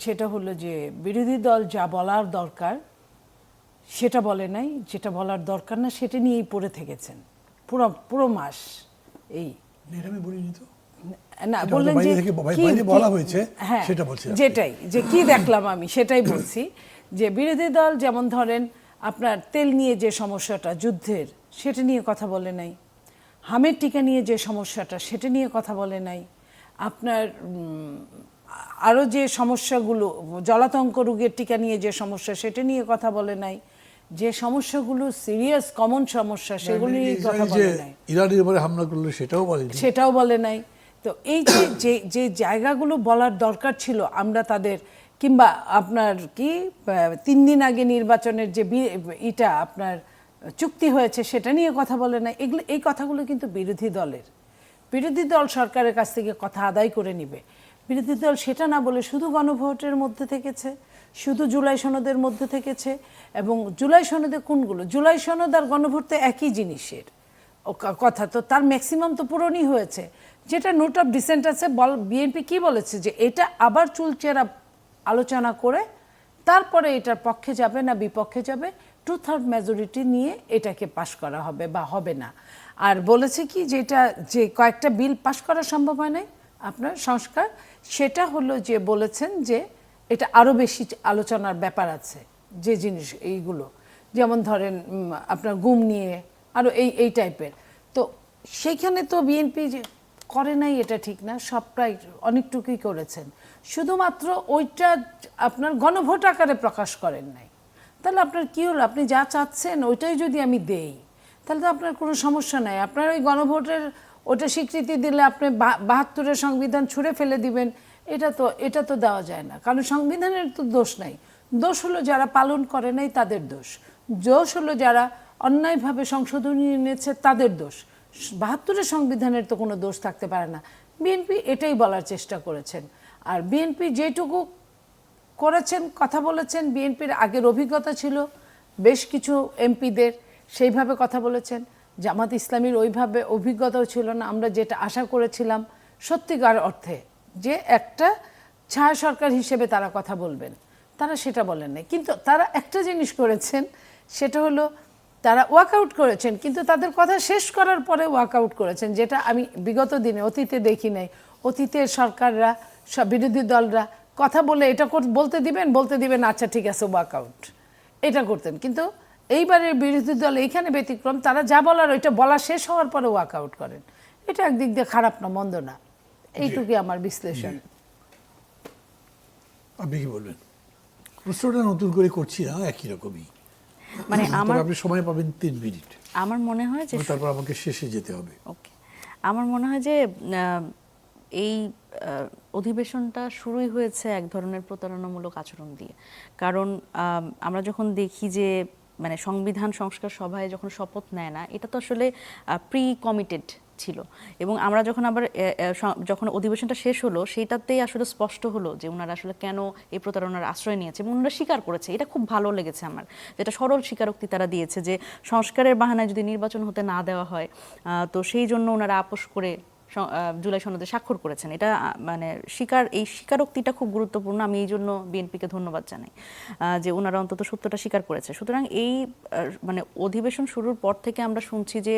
সেটা হলো যে বিরোধী দল যা বলার দরকার সেটা বলে নাই, যেটা বলার দরকার না সেটা নিয়েই পড়ে থেকেছেন পুরো মাস। এই আমি বলিনি তো, না বললেন যে বাইরে বলা হয়েছে, হ্যাঁ সেটা বলছি, যেটাই যে কি দেখলাম আমি সেটাই বলছি। যে বিরোধী দল যেমন ধরেন আপনার তেল নিয়ে যে সমস্যাটা যুদ্ধের, সেটা নিয়ে কথা বলে নাই। হামের টিকা নিয়ে যে সমস্যাটা, সেটা নিয়ে কথা বলে নাই। আপনার আরও যে সমস্যাগুলো, জলাতঙ্ক রোগের টিকা নিয়ে যে সমস্যা, সেটা নিয়ে কথা বলে নাই। যে সমস্যাগুলো সিরিয়াস কমন সমস্যা, সেগুলো নিয়ে কথা বলে নাই। ইরানের উপরে হামলা করলো সেটাও বলে নাই। তো এই যে যে জায়গাগুলো বলার দরকার ছিল, আমরা তাদের, কিংবা আপনার কি 3 দিন আগে নির্বাচনের যে আপনার চুক্তি হয়েছে, সেটা নিয়ে কথা বলে নাই। এই কথাগুলো কিন্তু বিরোধী দল সরকারের কাছ থেকে কথা আদায় করে নিবে। বিরোধী দল সেটা না বলে শুধু গণভোটের মধ্যে থেকেছে, শুধু জুলাই সনদের মধ্যে থেকেছে। এবং জুলাই সনদে কোনগুলো, জুলাই সনদ আর গণভোট তো একই জিনিসের কথা, তো তার ম্যাক্সিমাম তো পূরণই হয়েছে। যেটা নোট অফ ডিসেন্ট আছে, বিএনপি কি বলেছে যে এটা আবার চুলচেরা আলোচনা করে তারপরে এটার পক্ষে যাবে না বিপক্ষে যাবে, 2/3 মেজরিটি নিয়ে এটাকে পাশ করা হবে বা হবে না। আর বলেছে কি যেটা যে কয়েকটা বিল পাশ করা সম্ভব হয় নাই আপনার সংস্কার, সেটা হলো যে বলেছেন যে এটা আরও বেশি আলোচনার ব্যাপার আছে। যে জিনিস এইগুলো, যেমন ধরেন আপনার গুম নিয়ে আরও এই টাইপের, তো সেইখানে তো বিএনপি করে নাই, এটা ঠিক না। সব প্রায় অনেকটুকুই করেছেন, শুধুমাত্র ওইটা আপনার গণভোট আকারে প্রকাশ করেন নাই। তাহলে আপনার কি হলো, আপনি যা চাচ্ছেন ওইটাই যদি আমি দেই, তাহলে তো আপনার কোনো সমস্যা নাই। আপনার ওই গণভোটের ওটা স্বীকৃতি দিলে আপনি 72-এর সংবিধান ছুঁড়ে ফেলে দিবেন, এটা তো দেওয়া যায় না। কারণ সংবিধানের তো দোষ নাই, দোষ হলো যারা পালন করে নাই তাদের দোষ হলো যারা অন্যায়ভাবে সংশোধনী এনেছে তাদের দোষ। 72-এর সংবিধানের তো কোনো দোষ থাকতে পারে না। বিএনপি এটাই বলার চেষ্টা করেছেন। আর বিএনপি যেটুকু করেছেন, কথা বলেছেন, বিএনপির আগের অভিজ্ঞতা ছিল বেশ কিছু এমপিদের, সেইভাবে কথা বলেছেন। জামাত ইসলামীর ওইভাবে অভিজ্ঞতাও ছিল না। আমরা যেটা আশা করেছিলাম সত্যিকার অর্থে যে একটা ছায়া সরকার হিসেবে তারা কথা বলবেন, তারা সেটা বলেন নাই। কিন্তু তারা একটা জিনিস করেছেন, সেটা হলো তারা ওয়াকআউট করেছেন, কিন্তু তাদের কথা শেষ করার পরে ওয়াকআউট করেছেন, যেটা আমি বিগত দিনে অতীতে দেখি নাই। অতীতের সরকাররা, সব বিরোধী দলরা কথা বলে এটা বলতে দিবেন আচ্ছা ঠিক আছে ওয়াকআউট, এটা করতেন। কিন্তু এইবারের বিরোধী দল এইখানে ব্যতিক্রম, তারা যা বলার ওইটা বলা শেষ হওয়ার পরে ওয়াকআউট করেন। এটা একদিক দিয়ে খারাপ না, মন্দ না। এইটুকুই আমার বিশ্লেষণ। আপনি কি বলবেন? প্রশ্নটা নতুন করে করছি না, একই রকমই। মানে তবে আপনি সময় পাবেন 3 মিনিট, আমার মনে হয় যে তারপর আমাকে শেষে যেতে হবে। ওকে, আমার মনে হয় যে এই অধিবেশনটা শুরুই হয়েছে এক ধরনের প্রতারণামূলক আচরণ দিয়ে। কারণ আমরা যখন দেখি যে মানে সংবিধান সংস্কার সভায় যখন শপথ নেয় না, এটা তো আসলে প্রি কমিটেড ছিল। এবং আমরা যখন আবার যখন অধিবেশনটা শেষ হলো, সেটাতেই আসলে স্পষ্ট হলো যে ওনারা আসলে কেন এই প্রতারণার আশ্রয় নিয়েছে এবং ওনারা স্বীকার করেছে। এটা খুব ভালো লেগেছে আমার, যেটা সরল স্বীকারোক্তি তারা দিয়েছে যে সংস্কারের বাহানায় যদি নির্বাচন হতে না দেওয়া হয়, তো সেই জন্য ওনারা আপোষ করে জুলাই সনদে স্বাক্ষর করেছেন। এটা মানে এই স্বীকারোক্তিটা খুব গুরুত্বপূর্ণ। আমি এই জন্য বিএনপিকে ধন্যবাদ জানাই যে ওনারা অন্তত সত্যটা স্বীকার করেছে। সুতরাং এই মানে অধিবেশন শুরুর পর থেকে আমরা শুনছি যে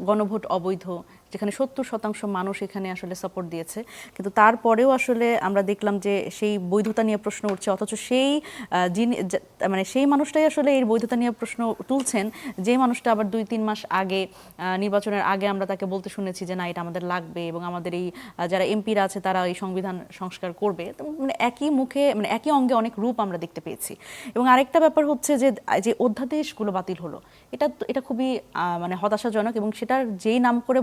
গণভোট অবৈধ, যেখানে 70% মানুষ এখানে আসলে সাপোর্ট দিয়েছে, কিন্তু তারপরেও আসলে আমরা দেখলাম যে সেই বৈধতা নিয়ে প্রশ্ন উঠছে, অথচ সেই মানে সেই মানুষটাই আসলে এই বৈধতা নিয়ে প্রশ্ন তুলছেন যে মানুষটা আবার 2-3 মাস আগে নির্বাচনের আগে আমরা তাকে বলতে শুনেছি যে না এটা আমাদের লাগবে এবং আমাদের এই যারা এমপিরা আছে তারা এই সংবিধান সংস্কার করবে। তো মানে একই মুখে মানে একই অঙ্গে অনেক রূপ আমরা দেখতে পেয়েছি। এবং আরেকটা ব্যাপার হচ্ছে যে অধ্যাদেশগুলো বাতিল হলো, এটা খুবই মানে হতাশাজনক। এবং সেটার যেই নাম করে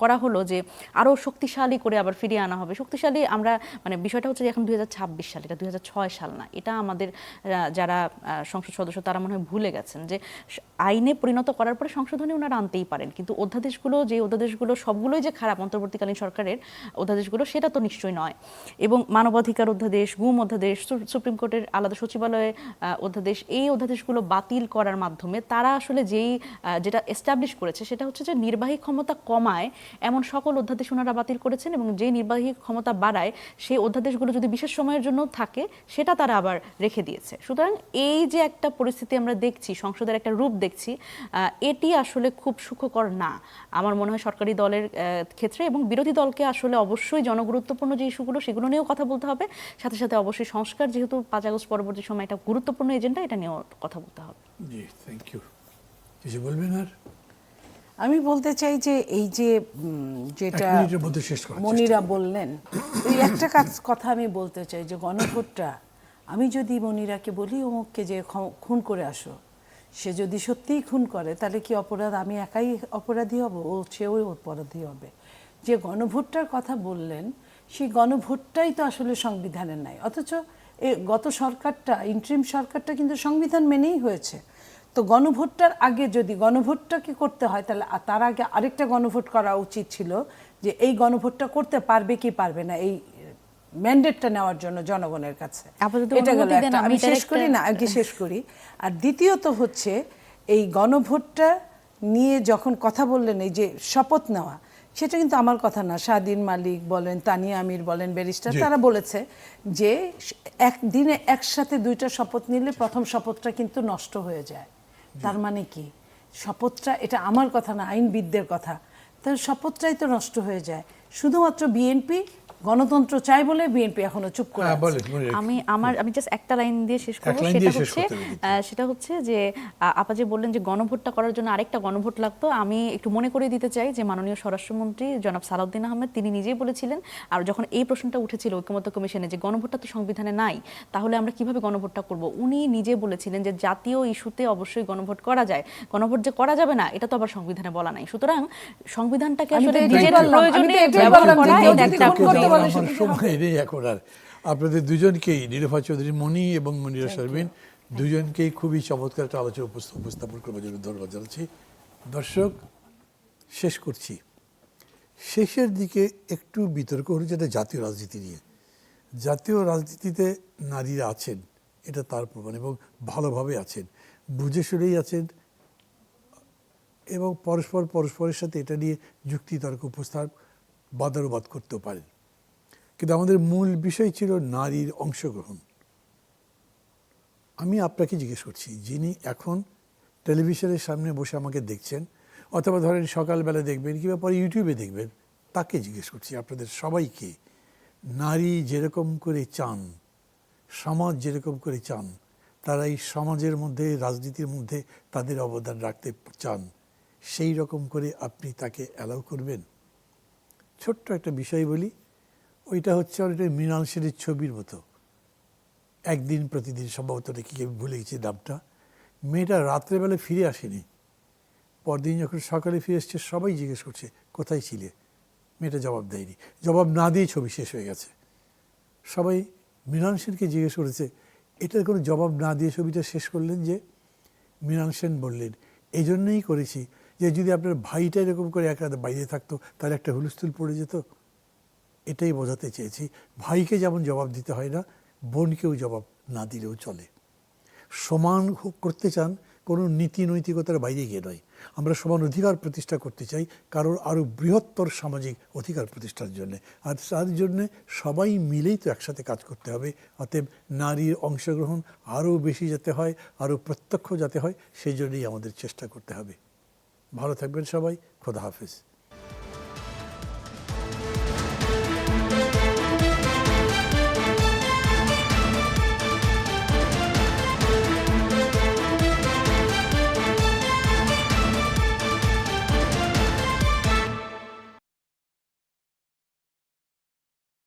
করা হলো যে আরো শক্তিশালী করে আবার ফিরিয়ে আনা হবে। শক্তিশালী আমরা মানে বিষয়টা হচ্ছে যে এখন 2026 সাল, এটা 2006 সাল না। এটা আমাদের যারা সংসদ সদস্য তারা মনে হয় ভুলে গেছেন যে আইনে পরিণত করার পরে সংশোধনী ওনারা আনতেই পারেন, কিন্তু অধ্যাদেশগুলো সবগুলোই যে খারাপ অন্তর্বর্তীকালীন সরকারের অধ্যাদেশগুলো সেটা তো নিশ্চয়ই নয়। এবং মানবাধিকার অধ্যাদেশ, গুম অধ্যাদেশ, সুপ্রিম কোর্টের আলাদা সচিবালয়ে অধ্যাদেশ, এই অধ্যাদেশগুলো বাতিল করার মাধ্যমে তারা আসলে যেটা এস্টাবলিশ করেছে সেটা হচ্ছে যে নির্বাহী ক্ষমতা কমায় এমন সকল অধ্যাদেশ ওনারা বাতিল করেছেন, এবং যে নির্বাহী ক্ষমতা বাড়ায় সেই অধ্যাদেশগুলো যদি বিশেষ সময়ের জন্য থাকে সেটা তারা আবার রেখে দিয়েছে। সুতরাং এই যে একটা পরিস্থিতি আমরা দেখছি, সংসদের একটা রূপ দেখছি, এটি আসলে খুব সুখকর না আমার মনে হয় সরকারি দলের ক্ষেত্রে। এবং বিরোধী দলকে আসলে অবশ্যই জনগুরুত্বপূর্ণ যে ইস্যুগুলো সেগুলো নিয়েও কথা বলতে হবে, সাথে সাথে অবশ্যই সংস্কার, যেহেতু 5 আগস্ট পরবর্তী সময় একটা গুরুত্বপূর্ণ এজেন্ডা, এটা নিয়েও কথা বলতে হবে। জি, থ্যাংক ইউ। কিছু বলবেন আর? আমি বলতে চাই যে এই যে যেটা মনিরা বললেন, এই একটা কথা আমি বলতে চাই যে গণভোটটা, আমি যদি মনিরাকে বলি অমুককে যে খুন করে আসো, সে যদি সত্যিই খুন করে তাহলে কি অপরাধ আমি একাই অপরাধী হব? সেও অপরাধী হবে। যে গণভোটটার কথা বললেন সেই গণভোটটাই তো আসলে সংবিধানের নাই, অথচ গত সরকারটা, ইন্টারিম সরকারটা কিন্তু সংবিধান মেনেই হয়েছে। তো গণভোটটার আগে যদি গণভোটটাকে করতে হয় তাহলে তার আগে আরেকটা গণভোট করা উচিত ছিল, যে এই গণভোটটা করতে পারবে কি পারবে না, এই ম্যান্ডেটটা নেওয়ার জন্য জনগণের কাছে। এটা গেল একটা, আমি শেষ করি না, আগে শেষ করি। আর দ্বিতীয়ত হচ্ছে এই গণভোটটা নিয়ে যখন কথা বললেন, এই যে শপথ নেওয়া, সেটা কিন্তু আমার কথা না, স্বাধীন মালিক বলেন, তানিয়া আমির বলেন, ব্যারিস্টার, তারা বলেছে যে একদিনে একসাথে 2টা শপথ নিলে প্রথম শপথটা কিন্তু নষ্ট হয়ে যায়। তার মানে কি শপথটা, এটা আমার কথা না, আইনবিদদের কথা, তাহলে শপথটাই তো নষ্ট হয়ে যায়। শুধুমাত্র বিএনপি গণতন্ত্র চাই বলে বিএনপি এখনো চুপ করে আছে। আমি জাস্ট একটা লাইন দিয়ে শেষ করব। সেটা হচ্ছে যে আপা যে বললেন যে গণভোটটা করার জন্য আরেকটা গণভোট লাগতো, আমি একটু মনে করে দিতে চাই যে মাননীয় স্বরাষ্ট্রমন্ত্রী জনাব সালাউদ্দিন আহমেদ তিনি নিজেই বলেছিলেন, আর যখন এই প্রশ্নটা উঠেছিল ঐকমত্য কমিশনে যে গণভোটটা তো সংবিধানে নাই, তাহলে আমরা কিভাবে গণভোটটা করব, উনি নিজে বলেছিলেন যে জাতীয় ইস্যুতে অবশ্যই গণভোট করা যায়, গণভোট যে করা যাবে না এটা তো আবার সংবিধানে বলা নাই। সুতরাং সংবিধানটাকে আসলে নিজের প্রয়োজনে ব্যবহার করা সময় নেই এখন আর। আপনাদের দুজনকেই, নীলোফা চৌধুরী মনি এবং মনিরা শারমিন, দুজনকেই খুবই চমৎকার একটা আলোচনা উপস্থাপন করবার জন্য ধন্যবাদ জানাচ্ছি। দর্শক, শেষ করছি। শেষের দিকে একটু বিতর্ক হলো যেটা জাতীয় রাজনীতি নিয়ে। জাতীয় রাজনীতিতে নারীরা আছেন, এটা তার প্রমাণ, এবং ভালোভাবে আছেন, বুঝে শুনেই আছেন, এবং পরস্পরের সাথে এটা নিয়ে যুক্তিতর্ক উপস্থাপন, বাদানুবাদ করতেও পারেন। কিন্তু আমাদের মূল বিষয় ছিল নারীর অংশগ্রহণ। আমি আপনাকে জিজ্ঞেস করছি, যিনি এখন টেলিভিশনের সামনে বসে আমাকে দেখছেন, অথবা ধরেন সকালবেলা দেখবেন কিংবা পরে ইউটিউবে দেখবেন, তাকে জিজ্ঞেস করছি, আপনাদের সবাইকে, নারী যেরকম করে চান, সমাজ যেরকম করে চান, তারা এই সমাজের মধ্যে, রাজনীতির মধ্যে তাদের অবদান রাখতে চান, সেই রকম করে আপনি তাকে অ্যালাউ করবেন? ছোট্ট একটা বিষয় বলি, ওইটা হচ্ছে অনেকটা মৃণাল সেনের ছবির মতো, একদিন প্রতিদিন, সম্ভবত নাকি আমি ভুলে গেছি নামটা। মেয়েটা রাত্রেবেলা ফিরে আসেনি, পরদিন যখন সকালে ফিরে এসছে সবাই জিজ্ঞেস করছে কোথায় ছিলে, মেয়েটা জবাব দেয়নি। জবাব না দিয়ে ছবি শেষ হয়ে গেছে। সবাই মৃণাল সেনকে জিজ্ঞেস করেছে এটার কোনো জবাব না দিয়ে ছবিটা শেষ করলেন যে? মৃণাল সেন বললেন এই জন্যই করেছি যে যদি আপনার ভাইটা এরকম করে এক রাতে বাইরে থাকতো তাহলে একটা হুলস্থুল পড়ে যেত। এটাই বোঝাতে চেয়েছি, ভাইকে যেমন জবাব দিতে হয় না, বোনকেও জবাব না দিলেও চলে। সমান করতে চান কোনো নীতি নৈতিকতার বাইরে গিয়ে নয়, আমরা সমান অধিকার প্রতিষ্ঠা করতে চাই কারোর আরও বৃহত্তর সামাজিক অধিকার প্রতিষ্ঠার জন্যে, আর তার জন্যে সবাই মিলেই তো একসাথে কাজ করতে হবে। অতএব নারীর অংশগ্রহণ আরও বেশি যাতে হয়, আরও প্রত্যক্ষ যাতে হয়, সেই জন্যই আমাদের চেষ্টা করতে হবে। ভালো থাকবেন সবাই, খোদা হাফেজ।